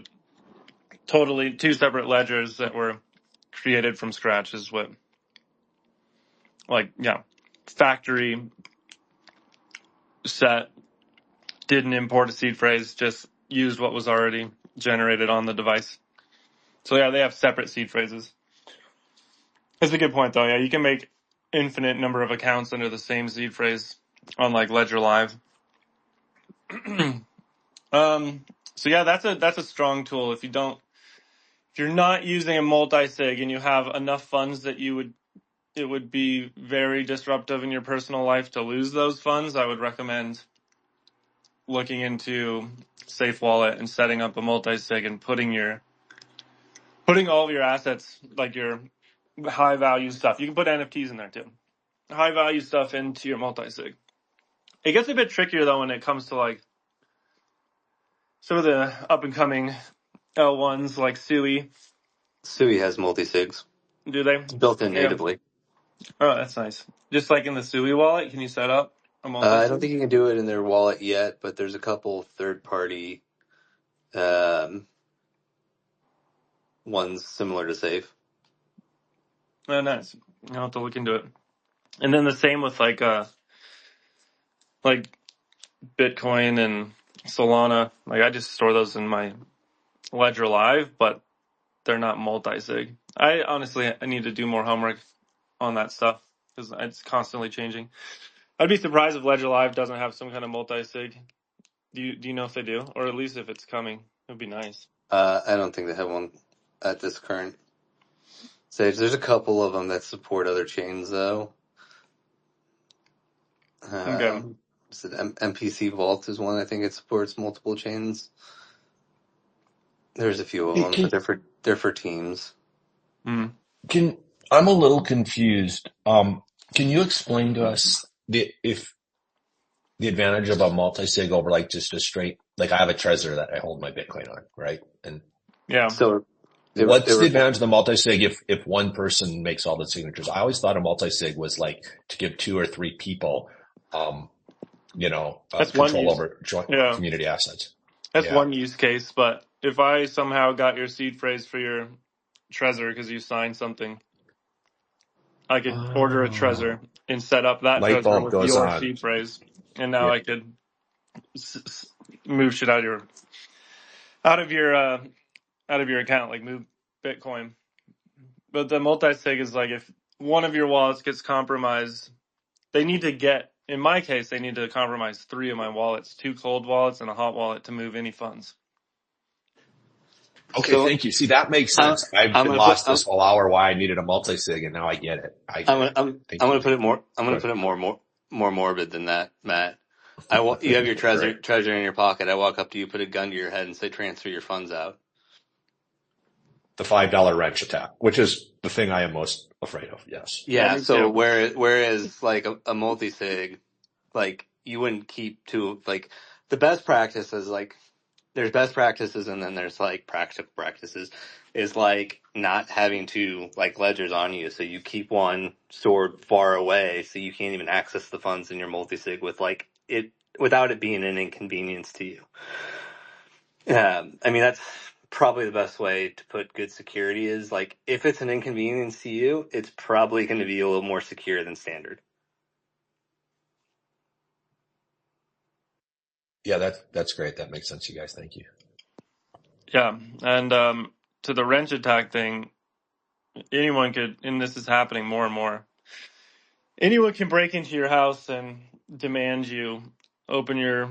totally 2 separate ledgers that were created from scratch is what, factory set, didn't import a seed phrase, just used what was already generated on the device. So yeah, they have separate seed phrases. That's a good point though. Yeah, you can make infinite number of accounts under the same seed phrase on like Ledger Live. So yeah, that's a strong tool. If you're not using a multi-sig and you have enough funds that it would be very disruptive in your personal life to lose those funds, I would recommend looking into Safe Wallet and setting up a multi-sig and putting all of your assets, like your high value stuff. You can put NFTs in there too. High value stuff into your multi-sig. It gets a bit trickier though when it comes to like some of the up and coming L1s like Sui. Sui has multi-sigs. Do they? It's built in natively. Oh, that's nice. Just like in the Sui wallet, can you set up a I don't multi-sig? think you can do it in their wallet yet, but there's a couple third-party ones similar to Safe. Oh, nice. I'll have to look into it. And then the same with like Bitcoin and Solana. Like I just store those in my Ledger Live, but they're not multi-sig. I need to do more homework on that stuff because it's constantly changing. I'd be surprised if Ledger Live doesn't have some kind of multi-sig. Do you know if they do, or at least if it's coming? It would be nice. I don't think they have one at this current stage. There's a couple of them that support other chains, though. Okay. So MPC Vault is one. I think it supports multiple chains. There's a few of Hey, them, but they're for teams. Mm. I'm a little confused. Can you explain to us the advantage of a multi-sig over like just a straight, like I have a Trezor that I hold my Bitcoin on, right? And Yeah. So what's the advantage of the multi-sig if one person makes all the signatures? I always thought a multi-sig was like to give 2 or 3 people, That's one control use. over joint Yeah. community assets. That's Yeah. one use case. But if I somehow got your seed phrase for your Trezor because you signed something, I could order a Trezor Oh, and set up that light Trezor bulb with goes your on. seed phrase, and now Yeah. I could move shit out of your account, like move Bitcoin. But the multi-sig is like if one of your wallets gets compromised, in my case, they need to compromise 3 of my wallets, 2 cold wallets and a hot wallet to move any funds. Okay, So thank you. See, that makes I'm, sense. I've I'm been gonna put lost this whole hour why I needed a multi-sig, and now I get it. I I'm get gonna it. I'm, Thank I'm you. gonna put it more I'm gonna Good. put it more morbid than that, Matt. You have your Great. treasure in your pocket. I walk up to you, put a gun to your head, and say, "Transfer your funds out." The $5 wrench attack, which is the thing I am most afraid of. Yes. Yeah, Yeah. me So too. whereas like a multi sig, like you wouldn't keep to like the best practices. Like there's best practices, and then there's like practical practices. Is like not having to like ledgers on you, so you keep one stored far away, so you can't even access the funds in your multi sig with like it without it being an inconvenience to you. I mean, that's probably the best way to put good security is like if it's an inconvenience to you, it's probably going to be a little more secure than standard. Yeah, that's great. That makes sense, you guys. Thank you. Yeah, and to the wrench attack thing, anyone could, and this is happening more and more. Anyone can break into your house and demand you open your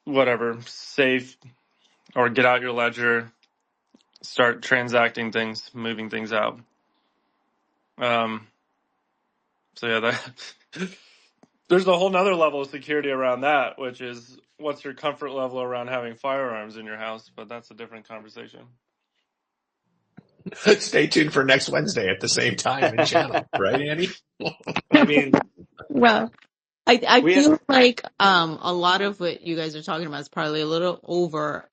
whatever safe or get out your ledger, start transacting things, moving things out. So yeah, that there's a whole nother level of security around that, which is what's your comfort level around having firearms in your house, but that's a different conversation. Stay tuned for next Wednesday at the same time and channel. Right, Andy? I mean, Well, I we have, feel like a lot of what you guys are talking about is probably a little over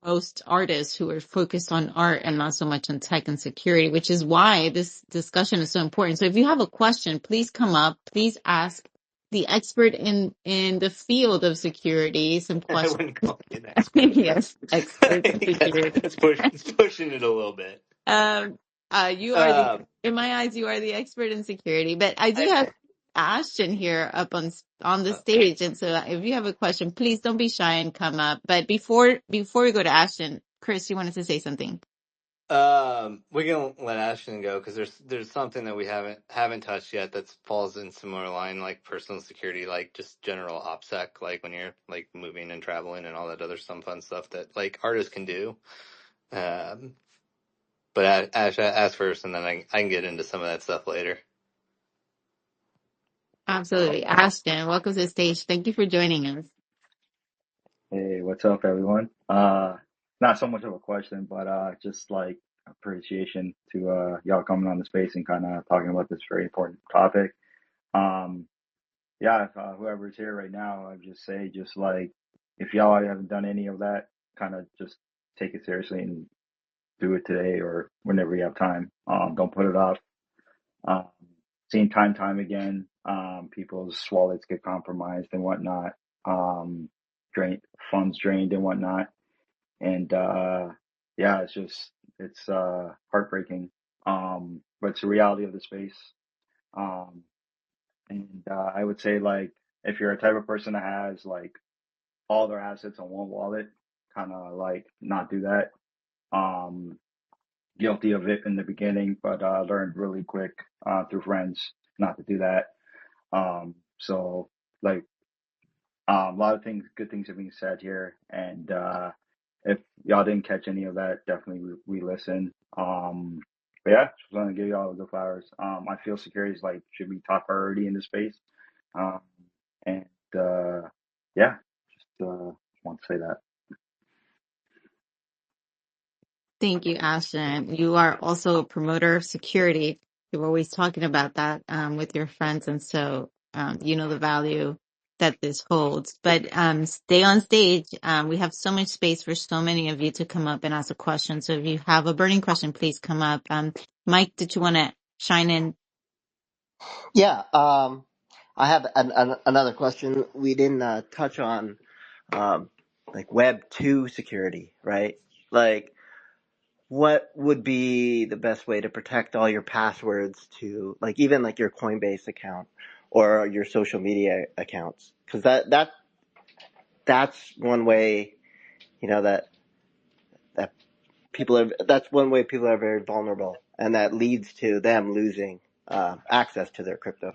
most artists who are focused on art and not so much on tech and security, which is why this discussion is so important. So if you have a question, please come up, please ask the expert in the field of security some I questions. wouldn't call me an expert, but Yes, I expert in think security. it's pushing it a little bit. Um, you are Uh, in my eyes, you are the expert in security. But I do I, have Ashton here up on the stage, and so if you have a question, please don't be shy and come up. But before we go to Ashton, Chris, you wanted to say something. we're gonna let Ashton go because there's something that we haven't touched yet that falls in similar line, like personal security, like just general OPSEC, like when you're like moving and traveling and all that other some fun stuff that like artists can do. Um, but Ash, ask first, and then I can get into some of that stuff later. Absolutely, Ashton, welcome to the stage. Thank you for joining us. Hey, what's up, everyone? Not so much of a question, but just like appreciation to y'all coming on the space and kind of talking about this very important topic. Um, yeah, if whoever's here right now, I'd just say, just like if y'all haven't done any of that, kind of just take it seriously and do it today or whenever you have time. Don't put it off. Um, Seen time again. People's wallets get compromised and whatnot, funds drained and whatnot. And yeah, it's heartbreaking. But it's the reality of the space. Um, and I would say, like, if you're a type of person that has like all their assets on one wallet, kind of like not do that. Um, Guilty of it in the beginning, but learned really quick through friends not to do that. So like a lot of good things are being said here, and if y'all didn't catch any of that, definitely re-listen. But yeah, just want to give y'all the flowers. I feel security is like should be top priority in this space. Um, and yeah, just want to say that. Thank you, Ashton. You are also a promoter of security. You're always talking about that with your friends, and so you know the value that this holds. But stay on stage. We have so much space for so many of you to come up and ask a question. So if you have a burning question, please come up. Mike, did you want to shine in? Yeah, I have another question. We didn't touch on like Web 2 security, right? Like, what would be the best way to protect all your passwords to, like, even like your Coinbase account or your social media accounts? Because that's one way, you know, that that's one way people are very vulnerable, and that leads to them losing access to their crypto.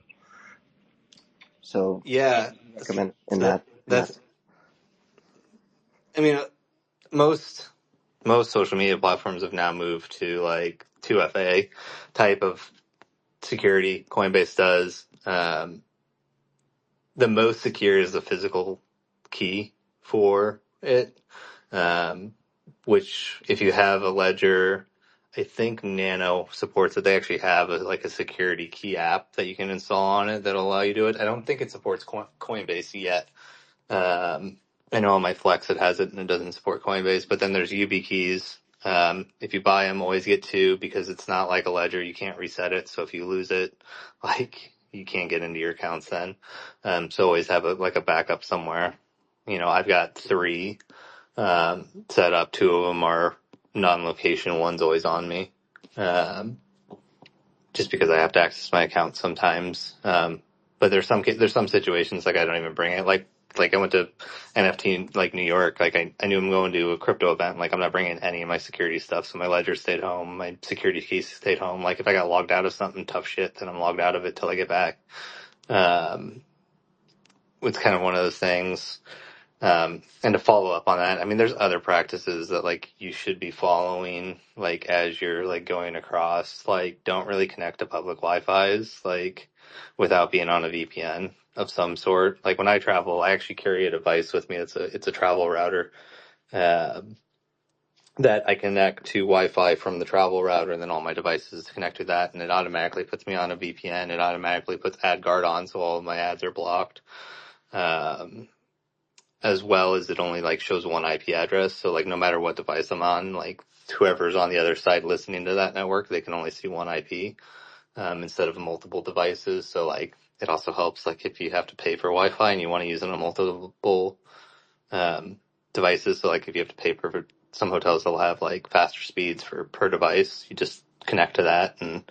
So, Yeah. recommend in So that. that's, I mean, most social media platforms have now moved to like 2FA type of security. Coinbase does. The most secure is the physical key for it, which if you have a ledger, I think Nano supports it. They actually have like a security key app that you can install on it that'll allow you to do it. I don't think it supports Coinbase yet. I know on my Flex it has it and it doesn't support Coinbase, but then there's YubiKeys. If you buy them, always get two because it's not like a ledger. You can't reset it. So if you lose it, like you can't get into your accounts then. So always have a backup somewhere. You know, I've got three, set up. Two of them are non-location. One's always on me. Just because I have to access my account sometimes. But there's some situations like I don't even bring it. Like I went to NFT like New York. Like I knew I'm going to a crypto event. Like I'm not bringing any of my security stuff. So my ledger stayed home. My security keys stayed home. Like if I got logged out of something tough shit, then I'm logged out of it till I get back. It's kind of one of those things. And to follow up on that, I mean, there's other practices that like you should be following, like as you're like going across, like don't really connect to public Wi-Fi's, like without being on a VPN of some sort. Like when I travel, I actually carry a device with me. It's a travel router, that I connect to Wi-Fi from the travel router, and then all my devices connect to that, and it automatically puts me on a VPN. It automatically puts AdGuard on, so all of my ads are blocked. As well as it only like shows one IP address. So like no matter what device I'm on, like whoever's on the other side listening to that network, they can only see one IP, instead of multiple devices. So like it also helps like if you have to pay for Wi-Fi and you want to use it on multiple, devices. So like if you have to pay for some hotels, they'll have like faster speeds per device. You just connect to that and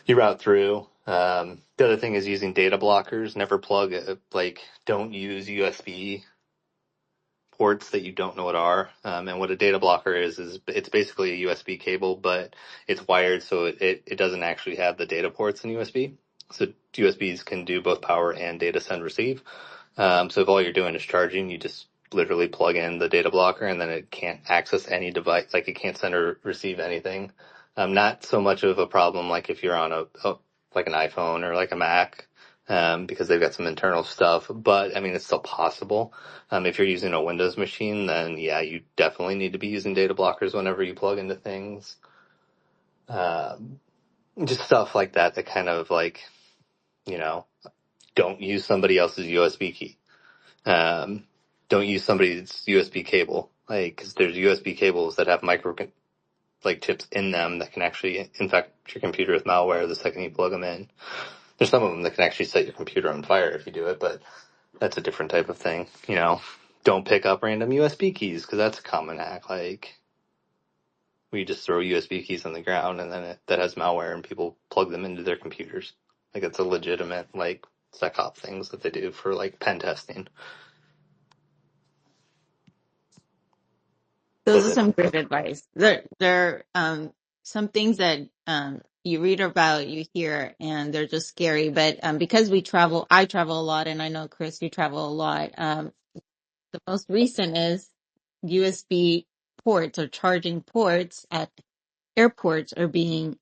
you route through. The other thing is using data blockers. Never plug don't use USB ports that you don't know what are. And what a data blocker is it's basically a USB cable, but it's wired so it doesn't actually have the data ports in USB. So USBs can do both power and data send receive. So if all you're doing is charging, you just literally plug in the data blocker and then it can't access any device, like it can't send or receive anything. Not so much of a problem like if you're on like an iPhone or like a Mac, because they've got some internal stuff, but I mean, it's still possible. If you're using a Windows machine, then yeah, you definitely need to be using data blockers whenever you plug into things. Just stuff like that kind of like, you know, don't use somebody else's USB key. Don't use somebody's USB cable, like, cause there's USB cables that have micro, like chips in them that can actually infect your computer with malware the second you plug them in. There's some of them that can actually set your computer on fire if you do it, but that's a different type of thing. Don't pick up random USB keys because that's a common hack. Like, we just throw USB keys on the ground and then that has malware and people plug them into their computers. Like, it's a legitimate, like, SecOp things that they do for, like, pen testing. Those are But some great advice. There some things that you read about, you hear, and they're just scary. But because I travel a lot, and I know Chris, you travel a lot. The most recent is USB ports or charging ports at airports are being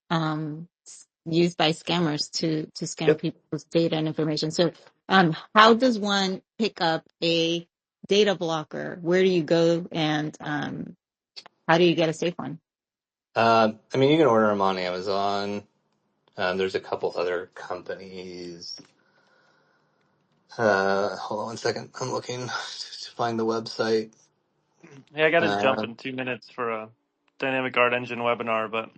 used by scammers to scam yep. people's data and information. So, how does one pick up a data blocker? Where do you go, and how do you get a safe one? I mean, you can order them on Amazon. There's a couple other companies. Hold on one second. I'm looking to find the website. Hey, I got to jump Uh, in 2 minutes for a dynamic art engine webinar, but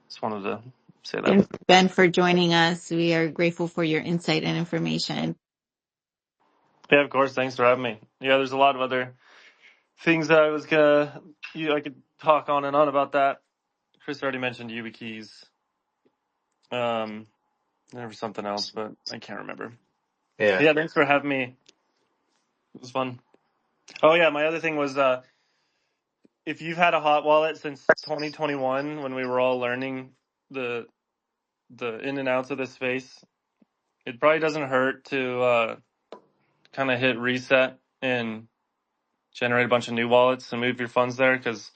just wanted to say that. Thanks, Ben, for joining us. We are grateful for your insight and information. Yeah, of course. Thanks for having me. Yeah, there's a lot of other things that I could talk on and on about that. Chris already mentioned YubiKeys. There was something else, but I can't remember. yeah. Yeah, thanks for having me. It was fun. Oh yeah, my other thing was if you've had a hot wallet since 2021 when we were all learning the in and outs of this space, it probably doesn't hurt to kind of hit reset and generate a bunch of new wallets and move your funds there, because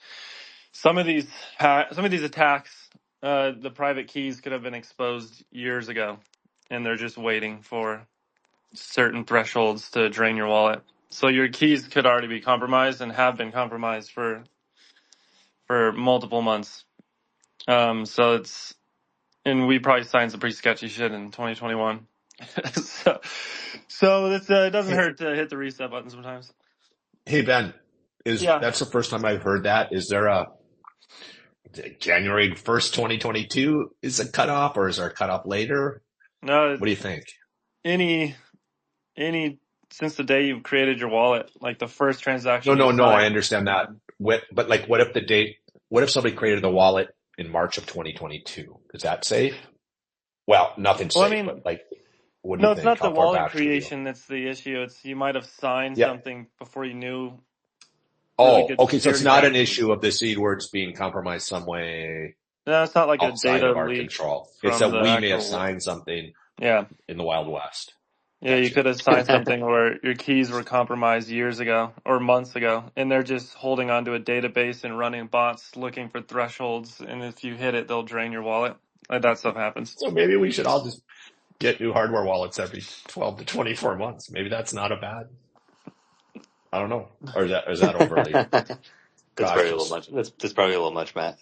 some of these attacks, the private keys could have been exposed years ago, and they're just waiting for certain thresholds to drain your wallet. So your keys could already be compromised and have been compromised for multiple months. So and we probably signed some pretty sketchy shit in 2021. so it doesn't Hey, hurt to hit the reset button sometimes. hey Ben, Yeah. that's the first time I've heard that. Is there a January 1st, 2022 is a cutoff, or is there a cutoff later? No, What do you think? any any since the day you've created your wallet, like the first No, transaction you no, no. I sign. understand that. But like, what if somebody created a wallet in March of 2022? Is that safe? Well, nothing's Well, I safe, mean, but like, what do no, you it's think? not the How far wallet back should we go? creation that's the issue. It's you might have signed Yeah. something before you knew really Oh, good okay. So it's security not an practices. issue of the seed words being compromised some way No, it's not like a outside data of our leak control. It's from that the we may have actual wallet. signed something Yeah. in the Wild West. Yeah, you Gotcha. could have signed something where your keys were compromised years ago or months ago, and they're just holding onto a database and running bots looking for thresholds, and if you hit it, they'll drain your wallet. Like, that stuff happens. So maybe we should all just get new hardware wallets every 12 to 24 months. Maybe that's not a bad, I don't know. Or is that overly That's probably a little cautious? much. That's probably a little much, Matt.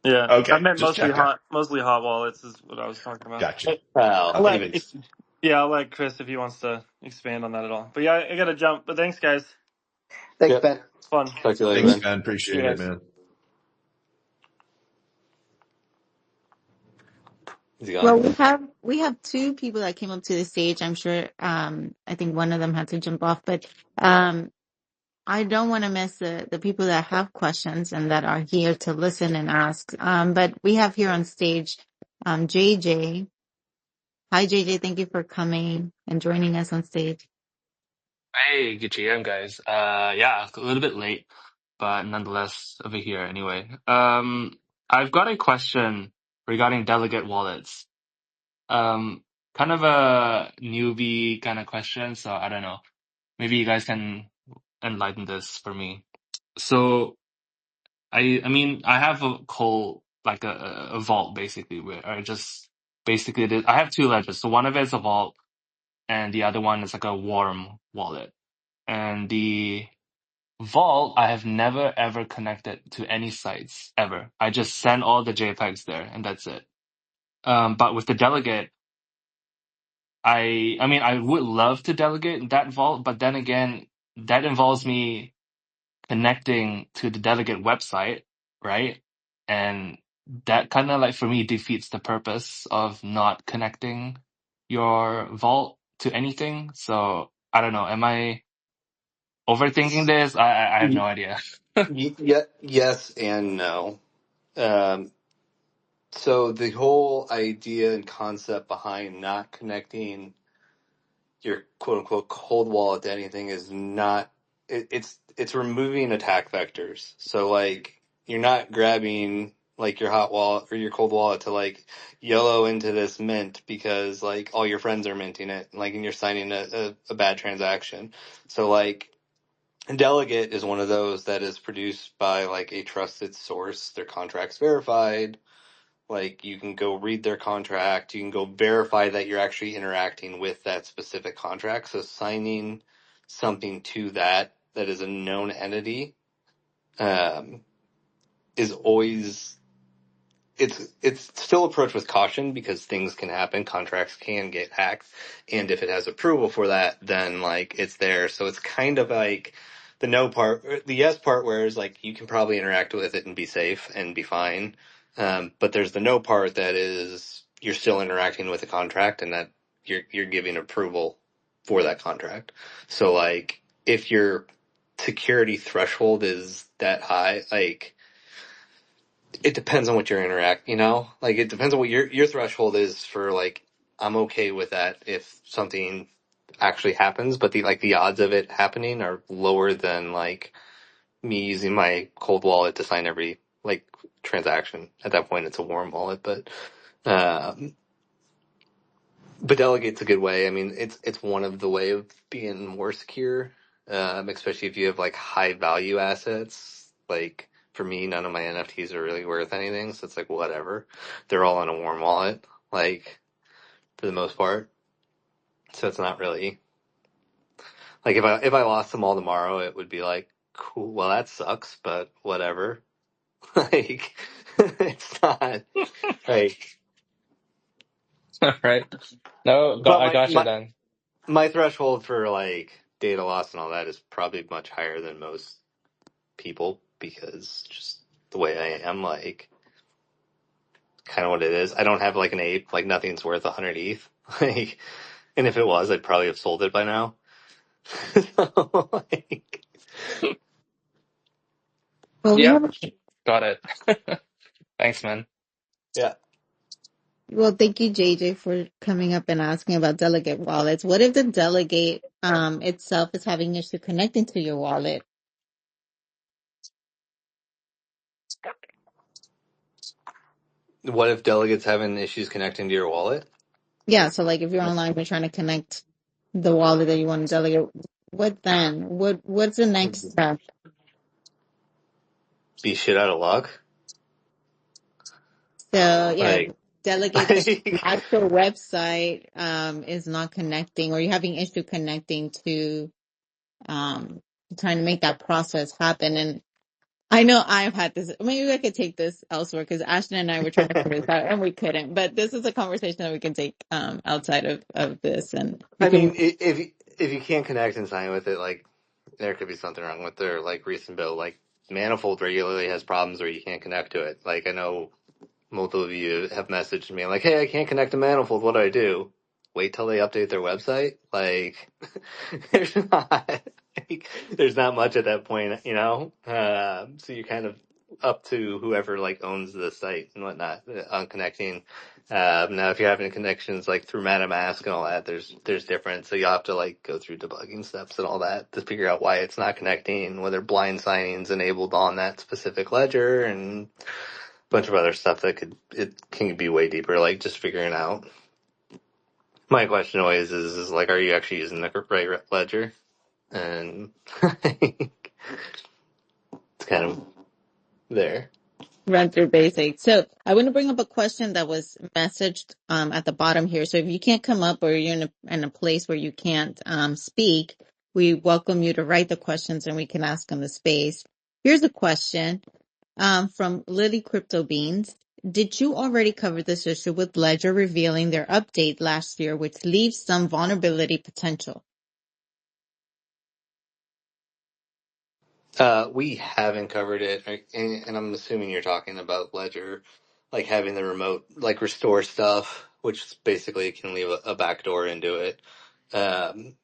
Yeah, I Okay. meant Just checking. mostly hot wallets is what I was talking about. Gotcha. I'll Well, Okay. let even if yeah, I'll let Chris if he wants to expand on that at all. But yeah, I gotta jump. But thanks, guys. Thanks, yep. Ben. It's fun. Talk to you later, Thanks, Ben. Ben. See you Appreciate it, guys. man. Is he gone? Well, we have two people that came up to the stage. I'm sure I think one of them had to jump off, but I don't want to miss the people that have questions and that are here to listen and ask. But we have here on stage JJ. Hi JJ, thank you for coming and joining us on stage. Hey, good GM guys. Yeah, a little bit late, but nonetheless over here anyway. I've got a question regarding delegate wallets. Um, Kind of a newbie kind of question, so I don't know. Maybe you guys can enlighten this for me. So I mean, I have a like a vault basically where I just basically did, I have two ledgers. So one of it is a vault and the other one is like a warm wallet. And the Vault, I have never ever connected to any sites ever. I just send all the JPEGs there and that's it. But with the delegate, I mean, I would love to delegate that vault, but then again, that involves me connecting to the delegate website, right? And that kind of like for me defeats the purpose of not connecting your vault to anything. So I don't know. Am I overthinking this? I have no idea. Yes and no. Um, so the whole idea and concept behind not connecting your quote unquote cold wallet to anything is not it's removing attack vectors. So like you're not grabbing like your hot wallet or your cold wallet to like yellow into this mint because like all your friends are minting it like and you're signing a bad transaction. So like Delegate is one of those that is produced by like a trusted source. Their contract's verified. Like you can go read their contract. You can go verify that you're actually interacting with that specific contract. So signing something to that is a known entity um, is always it's still approached with caution because things can happen, contracts can get hacked, and if it has approval for that, then like it's there. So it's kind of like the no part, the yes part, where it's like you can probably interact with it and be safe and be fine. But there's the no part that is you're still interacting with the contract and that you're giving approval for that contract. So like if your security threshold is that high, like it depends on what you're like it depends on what your threshold is for like I'm okay with that if something actually happens, but the odds of it happening are lower than like me using my cold wallet to sign every like transaction. At that point it's a warm wallet, um but Delegate's a good way. I mean, it's one of the way of being more secure, especially if you have like high value assets. Like for me, none of my NFTs are really worth anything, so it's like whatever. They're all in a warm wallet, like for the most part. So it's not really like if I lost them all tomorrow, it would be like cool. Well, that sucks, but whatever. Like it's not like. Right? No, But I got you then. my threshold for like data loss and all that is probably much higher than most people because just the way I am, like kind of what it is. I don't have like an ape, like nothing's worth 100 ETH. Like, and if it was, I'd probably have sold it by now. So, like, Well, we Yep, have. got it. Thanks, man. yeah. Well, thank you, JJ, for coming up and asking about delegate wallets. What if the delegate itself is having issue connecting to your wallet? What if delegates having issues connecting to your wallet? Yeah, so like if you're online, you're trying to connect the wallet that you want to delegate. What then? What's the next step? Be shit out of luck. So yeah, Like, delegate actual website is not connecting, or you're having issue connecting to um trying to make that process happen. And I know I've had this. Maybe I could take this elsewhere because Ashton and I were trying to figure this out and we couldn't. But this is a conversation that we can take outside of this, and you I can. mean, if you can't connect and sign with it, like there could be something wrong with their like recent build. Like Manifold regularly has problems where you can't connect to it. Like I know multiple of you have messaged me like, "Hey, I can't connect to Manifold. What do I do?" Wait till they update their website. Like, there's not there's not much at that point. So you're kind of up to whoever like owns the site and whatnot on connecting. Now, if you're having connections like through MetaMask and all that, there's different. So you'll have to like go through debugging steps and all that to figure out why it's not connecting, whether blind signing's enabled on that specific ledger and bunch of other stuff that it can be way deeper, like just figuring out. My question always is like, are you actually using the right ledger? And it's kind of there. Run through basics. So I want to bring up a question that was messaged at the bottom here. So if you can't come up or you're in a place where you can't speak, we welcome you to write the questions and we can ask on the space. Here's a question from Lily Crypto Beans. Did you already cover this issue with Ledger revealing their update last year, which leaves some vulnerability potential? We haven't covered it, and I'm assuming you're talking about Ledger. like having the remote like restore stuff, which basically can leave a backdoor into it. Am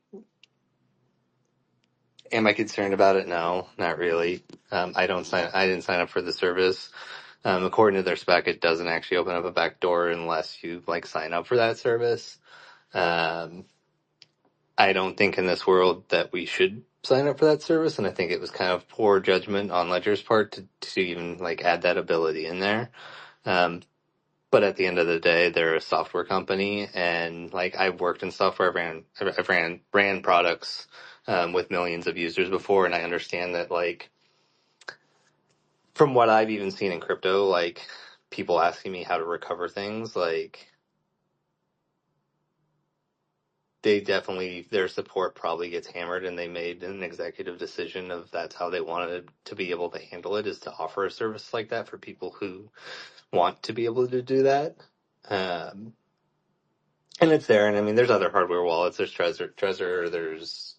I concerned about it? No, not really. I didn't sign up for the service. According to their spec, it doesn't actually open up a backdoor unless you like sign up for that service. Um, I don't think in this world that we should sign up for that service, and I think it was kind of poor judgment on Ledger's part to even like add that ability in there. Um, but at the end of the day, they're a software company, and like I've worked in software, I've ran products with millions of users before, and I understand that like from what I've even seen in crypto, like people asking me how to recover things, like their support probably gets hammered, and they made an executive decision of that's how they wanted to be able to handle it, is to offer a service like that for people who want to be able to do that. Um, and it's there, and I mean, there's other hardware wallets. There's Trezor. There's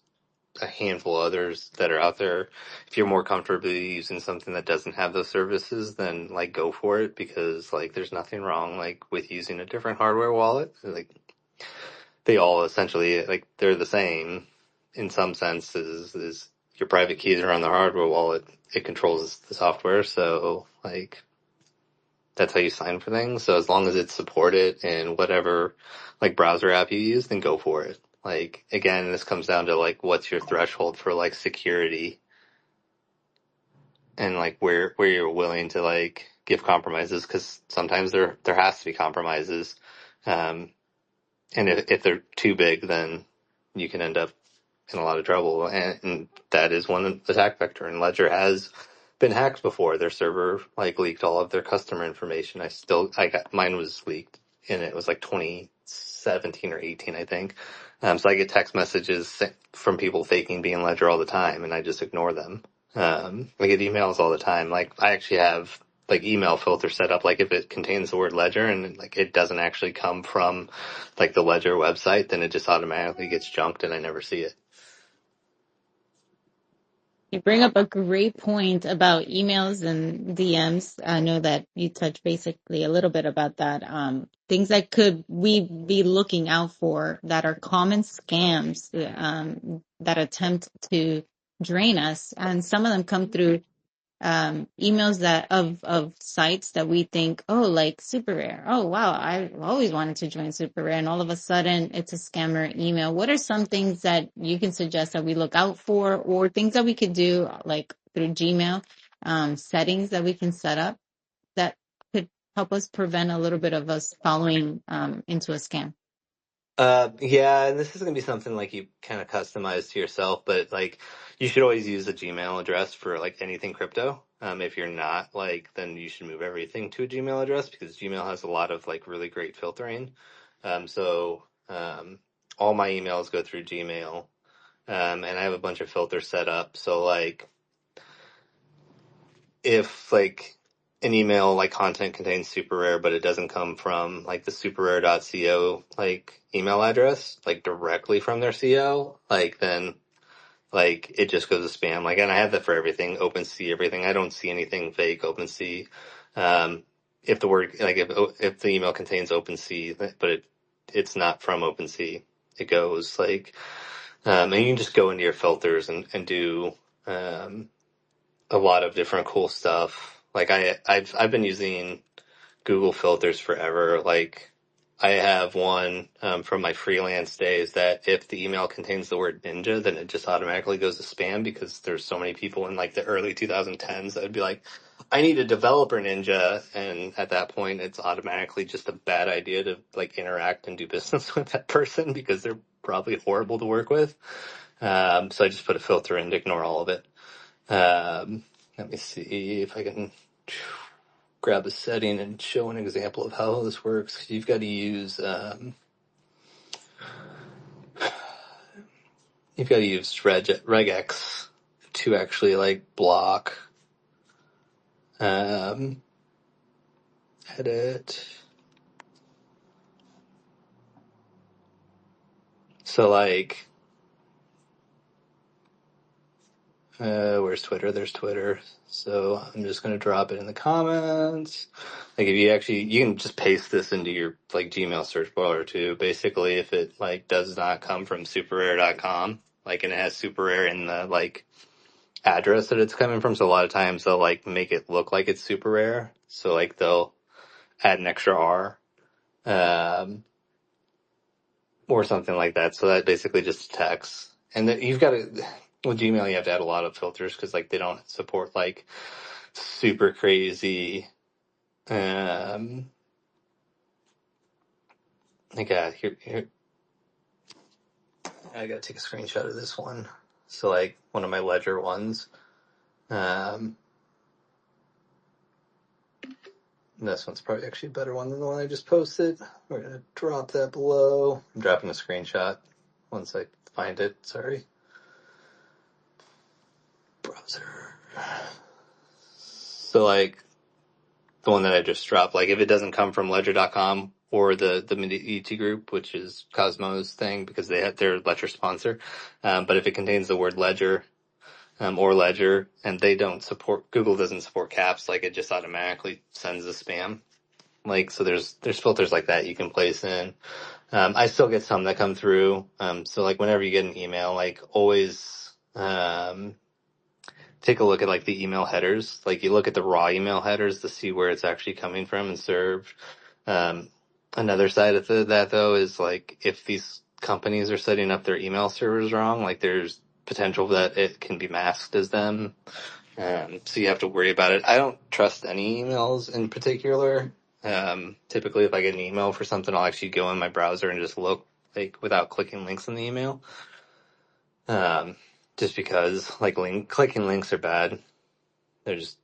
a handful of others that are out there. If you're more comfortably using something that doesn't have those services, then like go for it, because like there's nothing wrong like with using a different hardware wallet. Like they all essentially like they're the same in some senses. Is your private keys are on the hardware wallet. It controls the software, so like that's how you sign for things. So as long as it's supported in whatever like browser app you use, then go for it. Like again, this comes down to like what's your threshold for like security, and like where you're willing to like give compromises, because sometimes there has to be compromises. And if they're too big, then you can end up in a lot of trouble, and that is one attack vector. And Ledger has been hacked before. Their server like leaked all of their customer information. I got mine was leaked, and it was like 2017 or 18, I think. So I get text messages from people faking being Ledger all the time, and I just ignore them. I get emails all the time. Like I actually have like email filter set up. Like if it contains the word Ledger and like it doesn't actually come from like the Ledger website, then it just automatically gets junked and I never see it. You bring up a great point about emails and DMs. I know that you touched basically a little bit about that. Things that could we be looking out for that are common scams that attempt to drain us, and some of them come through emails that of sites that we think, oh, like Super Rare. Oh wow, I always wanted to join Super Rare, and all of a sudden it's a scammer email. What are some things that you can suggest that we look out for, or things that we could do like through Gmail, settings that we can set up that could help us prevent a little bit of us falling into a scam? Yeah, and this is gonna be something like you kind of customize to yourself, but like you should always use a Gmail address for like anything crypto. If you're not, like, then you should move everything to a Gmail address, because Gmail has a lot of like really great filtering. All my emails go through Gmail, and I have a bunch of filters set up. So like if like an email like content contains super rare, but it doesn't come from like the superrare.co like email address, like directly from their CO, like then like it just goes to spam. Like, and I have that for everything, OpenSea, everything. I don't see anything fake OpenSea. If the word like if the email contains OpenSea, but it's not from OpenSea, it goes like and you can just go into your filters and do a lot of different cool stuff. Like I've been using Google filters forever. Like I have one from my freelance days that if the email contains the word ninja, then it just automatically goes to spam, because there's so many people in like the early 2010s that would be like, I need a developer ninja, and at that point it's automatically just a bad idea to like interact and do business with that person, because they're probably horrible to work with. So I just put a filter in to ignore all of it. Let me see if I can grab a setting and show an example of how this works. You've got to use regex to actually like block edit. So like Where's Twitter? There's Twitter. So I'm just going to drop it in the comments. Like if you can just paste this into your like Gmail search bar too. Basically, if it like does not come from superrare.com, like, and it has super rare in the like address that it's coming from. So a lot of times they'll like make it look like it's super rare. So like they'll add an extra R, or something like that. So that basically just text. And then you've got to, with Gmail, you have to add a lot of filters because like they don't support like super crazy, like, here, I gotta take a screenshot of this one. So like one of my Ledger ones, this one's probably actually a better one than the one I just posted. We're gonna drop that below. I'm dropping a screenshot once I find it. Sorry. Browser. So like the one that I just dropped, like if it doesn't come from ledger.com or the Medici group, which is Cosmo's thing because they have their Ledger sponsor. But if it contains the word Ledger, or Ledger, and they don't support, Google doesn't support caps, like it just automatically sends the spam. Like, so there's filters like that you can place in. I still get some that come through. So like whenever you get an email, like always, take a look at like the email headers. Like you look at the raw email headers to see where it's actually coming from and served. Another side of that though is like if these companies are setting up their email servers wrong, like there's potential that it can be masked as them. So you have to worry about it. I don't trust any emails in particular. Typically if I get an email for something, I'll actually go in my browser and just look like without clicking links in the email. Just because like clicking links are bad. They're just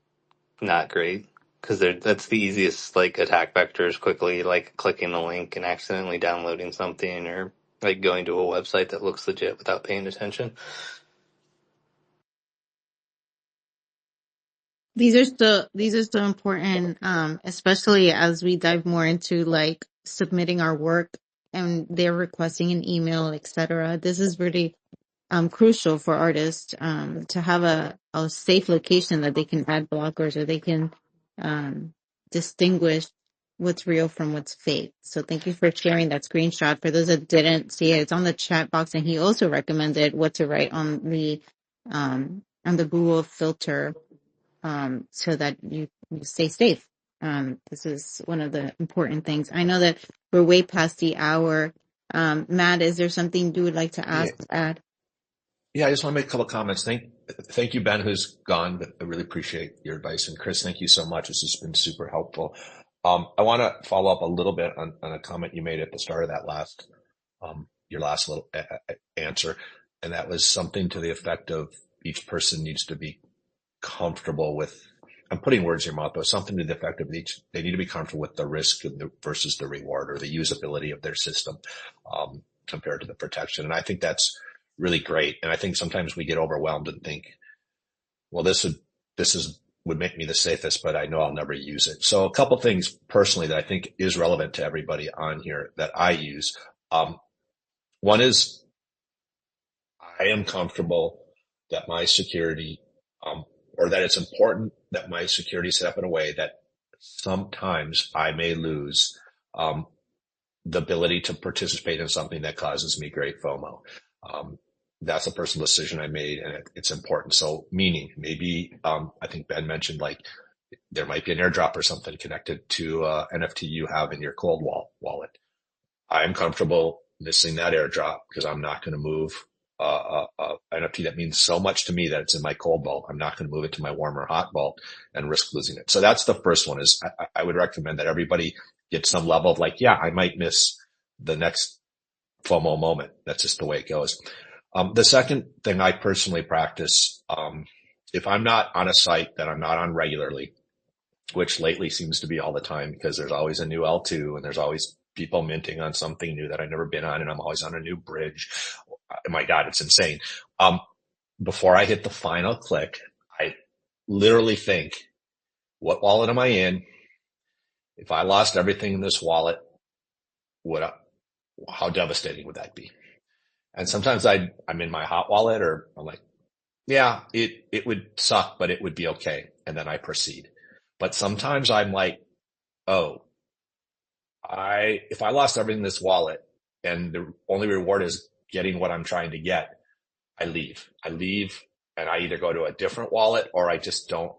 not great because that's the easiest like attack vectors, quickly like clicking a link and accidentally downloading something or like going to a website that looks legit without paying attention. These are so important, especially as we dive more into like submitting our work and they're requesting an email, etc. This is really crucial for artists to have a safe location that they can add blockers or they can distinguish what's real from what's fake. So thank you for sharing that screenshot. For those that didn't see it, it's on the chat box, and he also recommended what to write on the Google filter so that you stay safe. This is one of the important things. I know that we're way past the hour. Matt, is there something you would like to Yeah. add? Yeah, I just want to make a couple of comments. Thank you, Ben, who's gone, but I really appreciate your advice. And Chris, thank you so much. This has been super helpful. I want to follow up a little bit on a comment you made at the start of that your last little answer. And that was something to the effect of each person needs to be comfortable with, I'm putting words in your mouth, but something to the effect of they need to be comfortable with the risk versus the reward or the usability of their system, compared to the protection. And I think that's really great. And I think sometimes we get overwhelmed and think, well, this would make me the safest, but I know I'll never use it. So a couple things personally that I think is relevant to everybody on here that I use. One is I am comfortable that my security, or that it's important that my security is set up in a way that sometimes I may lose, the ability to participate in something that causes me great FOMO. That's a personal decision I made, and it's important. So meaning maybe, I think Ben mentioned like there might be an airdrop or something connected to NFT you have in your cold wallet. I'm comfortable missing that airdrop because I'm not going to move NFT that means so much to me that it's in my cold vault. I'm not going to move it to my warm or hot vault and risk losing it. So that's the first one. Is I would recommend that everybody get some level of like, yeah, I might miss the next FOMO moment. That's just the way it goes. The second thing I personally practice, if I'm not on a site that I'm not on regularly, which lately seems to be all the time because there's always a new L2 and there's always people minting on something new that I've never been on, and I'm always on a new bridge. My God, it's insane. Before I hit the final click, I literally think, what wallet am I in? If I lost everything in this wallet, how devastating would that be? And sometimes I'm in my hot wallet, or I'm like, yeah, it would suck, but it would be okay. And then I proceed. But sometimes I'm like, oh, if I lost everything in this wallet and the only reward is getting what I'm trying to get, I leave. I leave and I either go to a different wallet or I just don't,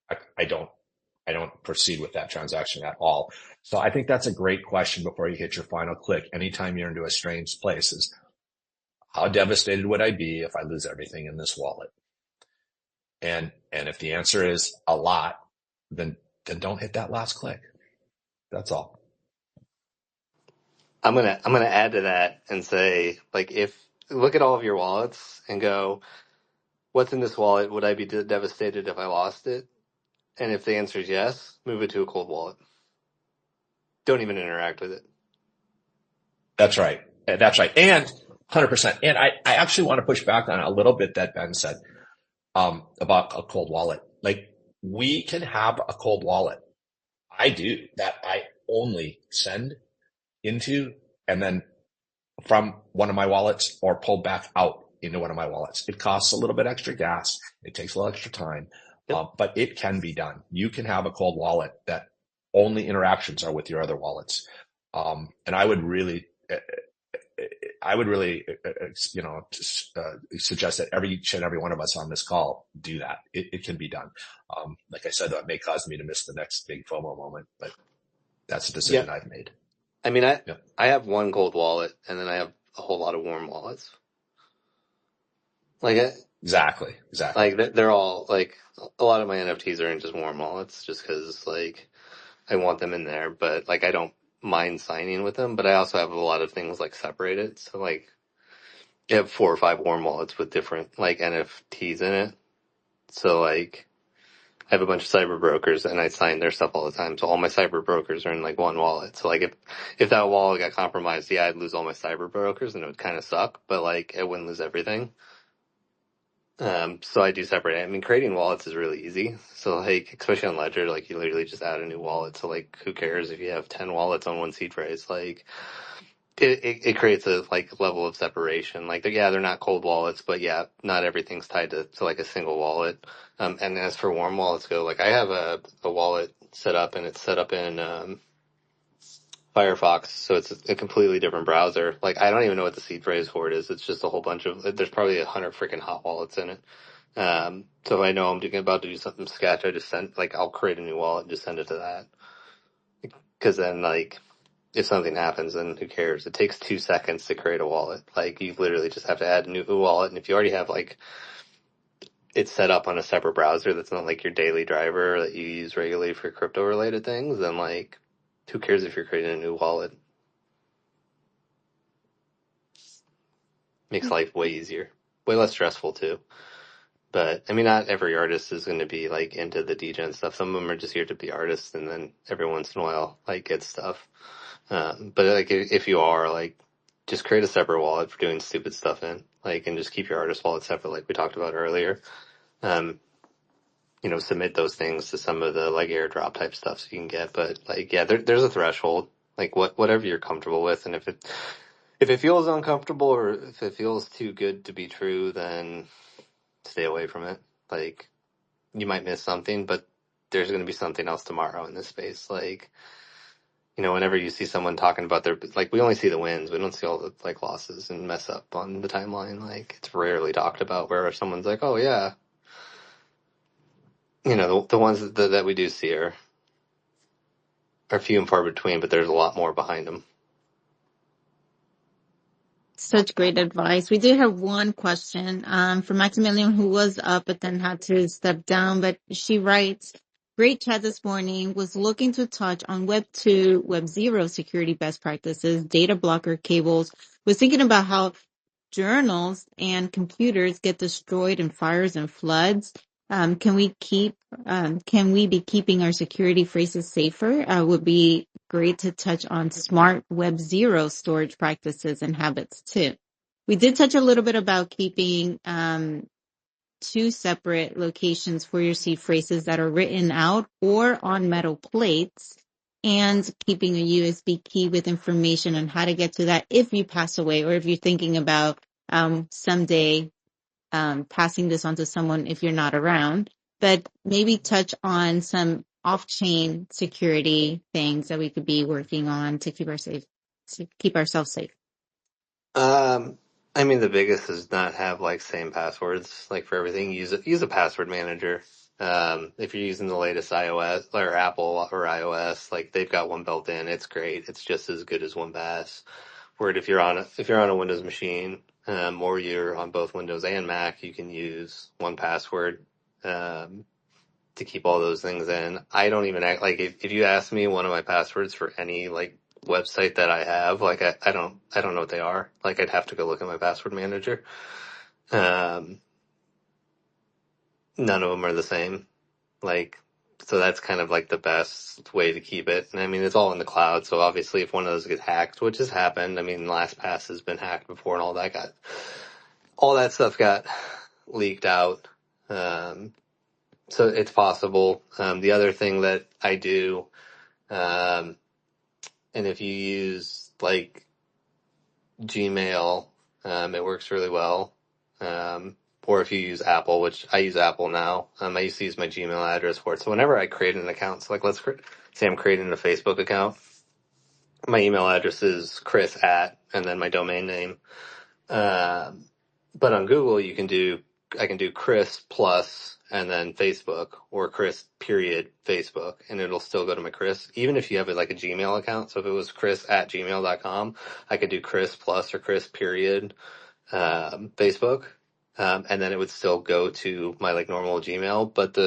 I don't proceed with that transaction at all. So I think that's a great question before you hit your final click. Anytime you're into a strange place is, how devastated would I be if I lose everything in this wallet? And if the answer is a lot, then don't hit that last click. That's all. I'm gonna add to that and say, like, if look at all of your wallets and go, what's in this wallet? Would I be devastated if I lost it? And if the answer is yes, move it to a cold wallet. Don't even interact with it. That's right. That's right. And 100%. And I actually want to push back on a little bit that Ben said, about a cold wallet. Like, we can have a cold wallet. I do that. I only send into and then from one of my wallets or pull back out into one of my wallets. It costs a little bit extra gas. It takes a little extra time, Yep. but it can be done. You can have a cold wallet that only interactions are with your other wallets. And I would really, suggest that each and every one of us on this call do that. It can be done. Like I said, that may cause me to miss the next big FOMO moment, but that's a decision Yeah. I've made. I mean, Yeah. I have one cold wallet and then I have a whole lot of warm wallets. Like, Exactly. they're all like, a lot of my NFTs are in just warm wallets just because like I want them in there, but like I don't mind signing with them, but I also have a lot of things like separated. So like I have 4 or 5 warm wallets with different like NFTs in it. So like I have a bunch of cyber brokers and I sign their stuff all the time. So all my cyber brokers are in like one wallet. So like if that wallet got compromised, yeah, I'd lose all my cyber brokers and it would kind of suck, but like I wouldn't lose everything. So I do separate it. I mean, creating wallets is really easy. So like, especially on Ledger, like you literally just add a new wallet. So like, who cares if you have 10 wallets on one seed phrase? Like it creates a like level of separation. Like they're not cold wallets, but yeah, not everything's tied to like a single wallet. And as for warm wallets go, like I have a wallet set up and it's set up in, Firefox, so it's a completely different browser. Like I don't even know what the seed phrase for it is. It's just a whole bunch of. There's probably 100 freaking hot wallets in it. So if I know I'm about to do something sketch, I just I'll create a new wallet and just send it to that. Because then like if something happens, then who cares? It takes 2 seconds to create a wallet. Like you literally just have to add a new wallet, and if you already have like it's set up on a separate browser that's not like your daily driver that you use regularly for crypto related things, then like who cares if you're creating a new wallet? Makes life way easier, way less stressful too. But I mean, not every artist is going to be like into the DJ stuff. Some of them are just here to be artists, and then every once in a while, like get stuff. But like, if you are like, just create a separate wallet for doing stupid stuff in, like, and just keep your artist wallet separate, like we talked about earlier. Submit those things to some of the like airdrop type stuff so you can get. But like, yeah, there's a threshold, like whatever you're comfortable with, and if it feels uncomfortable or if it feels too good to be true, then stay away from it. Like, you might miss something, but there's going to be something else tomorrow in this space. Like, whenever you see someone talking about like, we only see the wins. We don't see all the, like, losses and mess up on the timeline. Like, it's rarely talked about where someone's like, oh, yeah. The ones that we do see are few and far between, but there's a lot more behind them. Such great advice. We do have one question from Maximilian, who was up but then had to step down. But she writes, great chat this morning. Was looking to touch on Web 2, Web 0 security best practices, data blocker cables. Was thinking about how journals and computers get destroyed in fires and floods. Can we be keeping our security phrases safer? Would be great to touch on smart Web 0 storage practices and habits too. We did touch a little bit about keeping 2 separate locations for your seed phrases that are written out or on metal plates, and keeping a USB key with information on how to get to that if you pass away or if you're thinking about someday passing this on to someone if you're not around, but maybe touch on some off-chain security things that we could be working on to keep ourselves safe. I mean, the biggest is not have like same passwords like for everything. Use a password manager. If you're using the latest iOS or Apple or iOS, like they've got one built in. It's great. It's just as good as OnePass. Where if you're on a Windows machine, or you're on both Windows and Mac, you can use 1Password to keep all those things in. I don't even act like if you ask me one of my passwords for any like website that I have, like I don't know what they are. Like I'd have to go look at my password manager. Um, None of them are the same. Like, so that's kind of like the best way to keep it. And I mean, it's all in the cloud. So obviously if one of those gets hacked, which has happened, I mean, LastPass has been hacked before and all that stuff got leaked out. So it's possible. The other thing that I do, and if you use like Gmail, it works really well. Or if you use Apple, which I use Apple now, I used to use my Gmail address for it. So whenever I create an account, so like say I'm creating a Facebook account, my email address is Chris at, and then my domain name. But on Google, I can do Chris plus and then Facebook or Chris period Facebook, and it'll still go to my Chris. Even if you have like a Gmail account. So if it was Chris at gmail.com, I could do Chris plus or Chris period, Facebook. And then it would still go to my like normal Gmail. But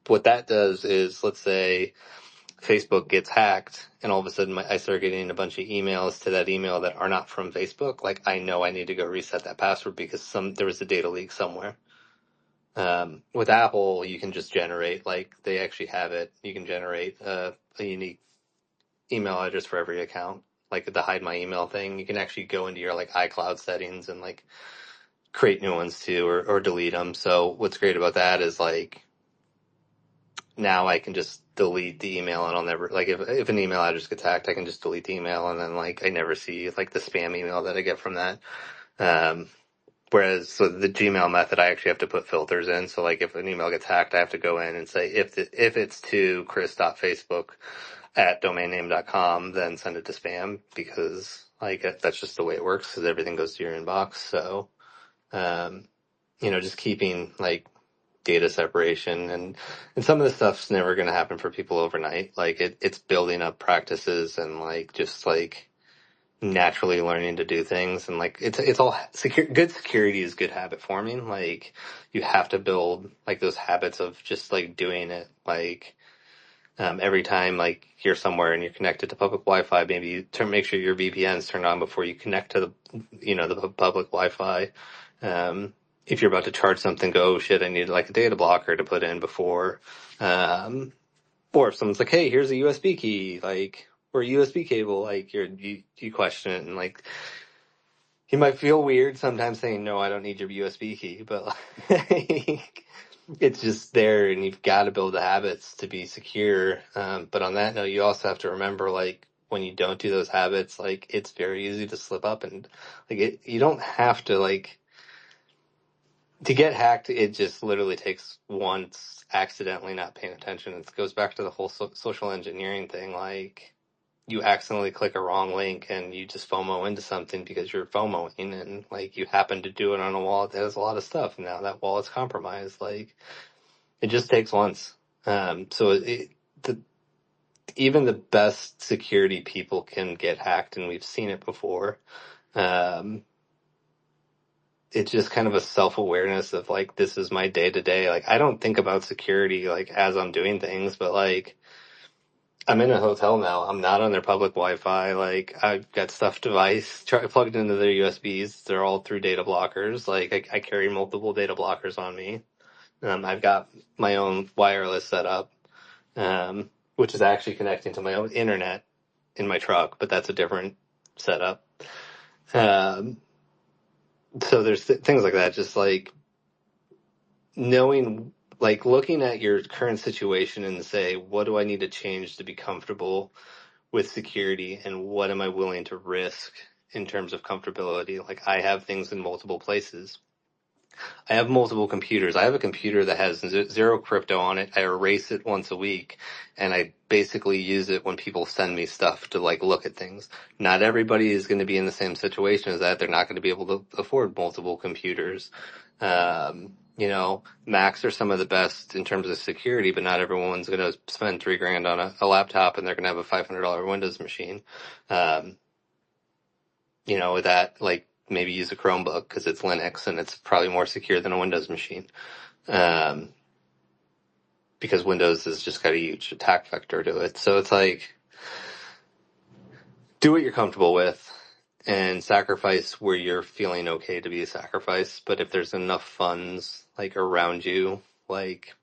what that does is, let's say Facebook gets hacked and all of a sudden I start getting a bunch of emails to that email that are not from Facebook. Like I know I need to go reset that password because there was a data leak somewhere. With Apple, you can just generate, like they actually have it. You can generate a unique email address for every account, like the hide my email thing. You can actually go into your like iCloud settings and like create new ones too, or delete them. So what's great about that is like now I can just delete the email and I'll never, like if an email address gets hacked, I can just delete the email and then like I never see like the spam email that I get from that. Whereas so the Gmail method, I actually have to put filters in. So like if an email gets hacked, I have to go in and say if it's to chris.facebook at domainname.com, then send it to spam, because like that's just the way it works because everything goes to your inbox. So, just keeping like data separation and some of the stuff's never going to happen for people overnight. Like it's building up practices and like just like naturally learning to do things, and like it's all good security is good habit forming. Like you have to build like those habits of just like doing it. Like every time like you're somewhere and you're connected to public Wi-Fi, maybe you make sure your VPN's turned on before you connect to the public Wi-Fi. If you're about to charge something, go, oh shit, I need like a data blocker to put in before. Or if someone's like, hey, here's a USB key, like, or a USB cable, like you question it, and like you might feel weird sometimes saying, no, I don't need your USB key, but like, it's just there and you've got to build the habits to be secure. But on that note, you also have to remember, like, when you don't do those habits, like, it's very easy to slip up, and like you don't have to like, to get hacked. It just literally takes once accidentally not paying attention. It goes back to the whole social engineering thing. Like, you accidentally click a wrong link and you just FOMO into something because you're FOMOing, and like you happen to do it on a wallet that has a lot of stuff. Now that wallet's compromised. Like, it just takes once. So even the best security people can get hacked, and we've seen it before. It's just kind of a self-awareness of like, this is my day to day. Like, I don't think about security like as I'm doing things, but like, I'm in a hotel now. I'm not on their public Wi-Fi. Like, I've got plugged into their USBs. They're all through data blockers. Like, I carry multiple data blockers on me. I've got my own wireless setup, which is actually connecting to my own internet in my truck, but that's a different setup. So there's things like that, just like knowing, like looking at your current situation and say, what do I need to change to be comfortable with security, and what am I willing to risk in terms of comfortability? Like, I have things in multiple places. I have multiple computers. I have a computer that has zero crypto on it. I erase it once a week, and I basically use it when people send me stuff to like look at things. Not everybody is going to be in the same situation as that. They're not going to be able to afford multiple computers. Macs are some of the best in terms of security, but not everyone's going to spend $3,000 on a laptop, and they're going to have a $500 Windows machine. Um, with that, like maybe use a Chromebook because it's Linux and it's probably more secure than a Windows machine. Um, because Windows has just got a huge attack vector to it. So it's like, do what you're comfortable with and sacrifice where you're feeling okay to be a sacrifice. But if there's enough funds like around you, like,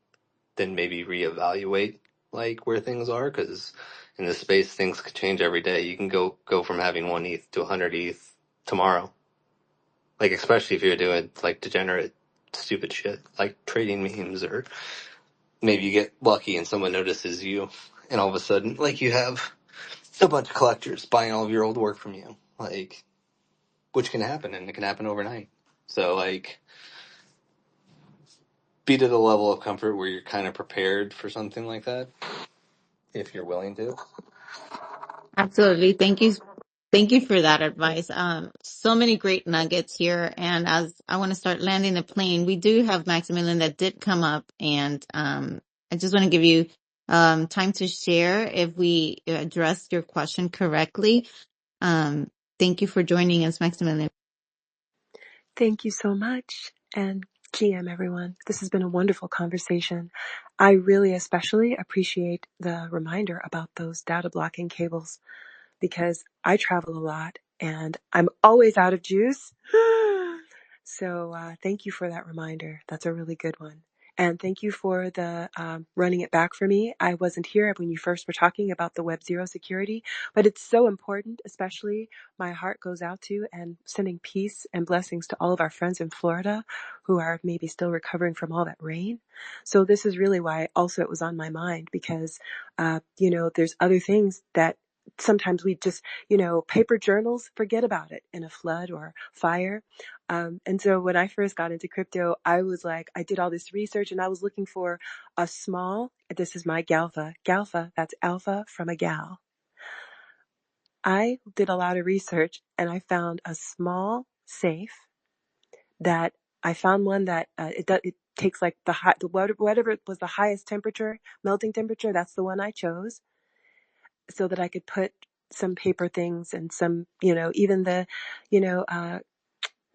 then maybe reevaluate like where things are. Cause in this space, things could change every day. You can go from having 1 ETH to 100 ETH tomorrow. Like, especially if you're doing like degenerate, stupid shit, like trading memes, or maybe you get lucky and someone notices you and all of a sudden, like, you have a bunch of collectors buying all of your old work from you, like, which can happen, and it can happen overnight. So, like, be to the level of comfort where you're kind of prepared for something like that, if you're willing to. Absolutely. Thank you. Thank you for that advice. So many great nuggets here. And as I want to start landing the plane, we do have Maximilian that did come up, and I just want to give you time to share if we addressed your question correctly. Um, Thank you for joining us, Maximilian. Thank you so much. And GM, everyone. This has been a wonderful conversation. I really especially appreciate the reminder about those data blocking cables because I travel a lot and I'm always out of juice. So thank you for that reminder. That's a really good one. And thank you for the running it back for me. I wasn't here when you first were talking about the Web Zero security, but it's so important, especially my heart goes out to and sending peace and blessings to all of our friends in Florida who are maybe still recovering from all that rain. So this is really why also it was on my mind because, there's other things that sometimes we just, paper journals, forget about it in a flood or fire. And so when I first got into crypto, I was like, I did all this research and I was looking for a small, this is my GALFA, that's alpha from a gal. I did a lot of research and I found a small safe that I found one that it takes like whatever was the highest temperature, melting temperature, that's the one I chose so that I could put some paper things and some, even the,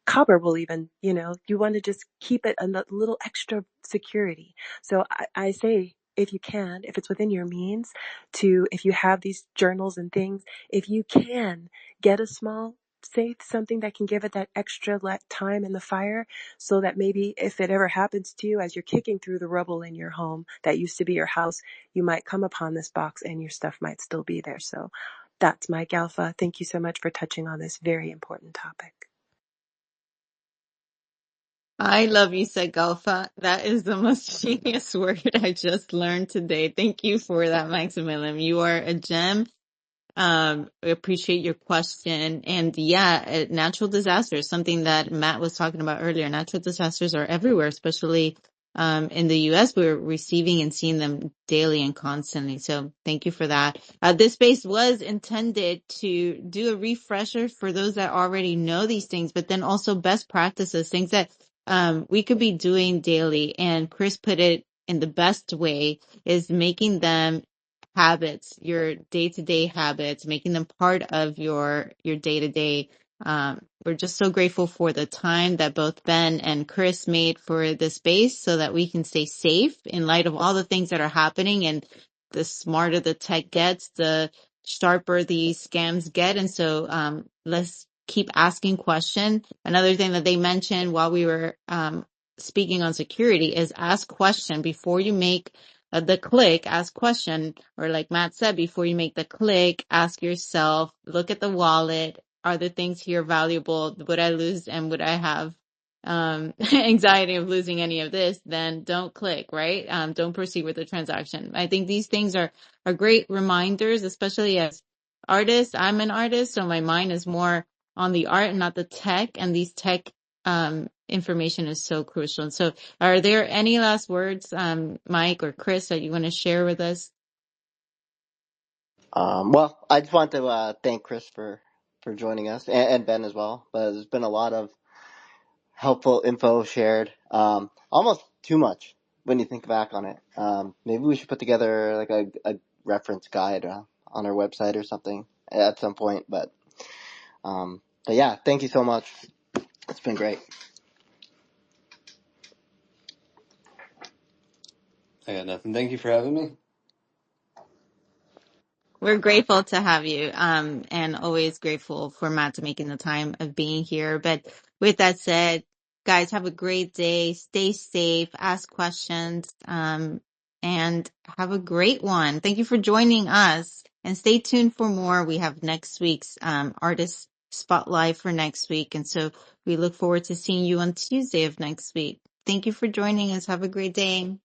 copper will even, you want to just keep it a little extra security. So I say, if you can, if it's within your means if you have these journals and things, if you can get a small safe, something that can give it that extra time in the fire so that maybe if it ever happens to you as you're kicking through the rubble in your home that used to be your house, you might come upon this box and your stuff might still be there. So that's Mike Alpha. Thank you so much for touching on this very important topic. I love you, said Golfa. That is the most genius word I just learned today. Thank you for that, Maximilian. You are a gem. I appreciate your question. And yeah, natural disasters, something that Matt was talking about earlier. Natural disasters are everywhere, especially in the US. We're receiving and seeing them daily and constantly. So thank you for that. This space was intended to do a refresher for those that already know these things, but then also best practices, things that we could be doing daily. And Chris put it in the best way is making them habits, your day-to-day habits, making them part of your day-to-day. We're just so grateful for the time that both Ben and Chris made for this space so that we can stay safe in light of all the things that are happening. And the smarter the tech gets, the sharper these scams get. And so let's keep asking questions. Another thing that they mentioned while we were speaking on security is ask question before you make the click, ask question, or like Matt said, before you make the click, ask yourself, look at the wallet. Are the things here valuable? Would I lose and would I have anxiety of losing any of this? Then don't click, right? Don't proceed with the transaction. I think these things are great reminders, especially as artists. I'm an artist, so my mind is more on the art and not the tech, and these tech information is so crucial. And so are there any last words, Mike or Chris, that you want to share with us? Well, I just want to thank Chris for joining us, and Ben as well. But there's been a lot of helpful info shared. Almost too much when you think back on it. Maybe we should put together like a reference guide on our website or something at some point. But yeah, thank you so much. It's been great. I got nothing. Thank you for having me. We're grateful to have you, and always grateful for Matt making the time of being here. But with that said, guys, have a great day. Stay safe, ask questions, and have a great one. Thank you for joining us, and stay tuned for more. We have next week's artist spotlight for next week, and so we look forward to seeing you on Tuesday of next week. Thank you for joining us. Have a great day.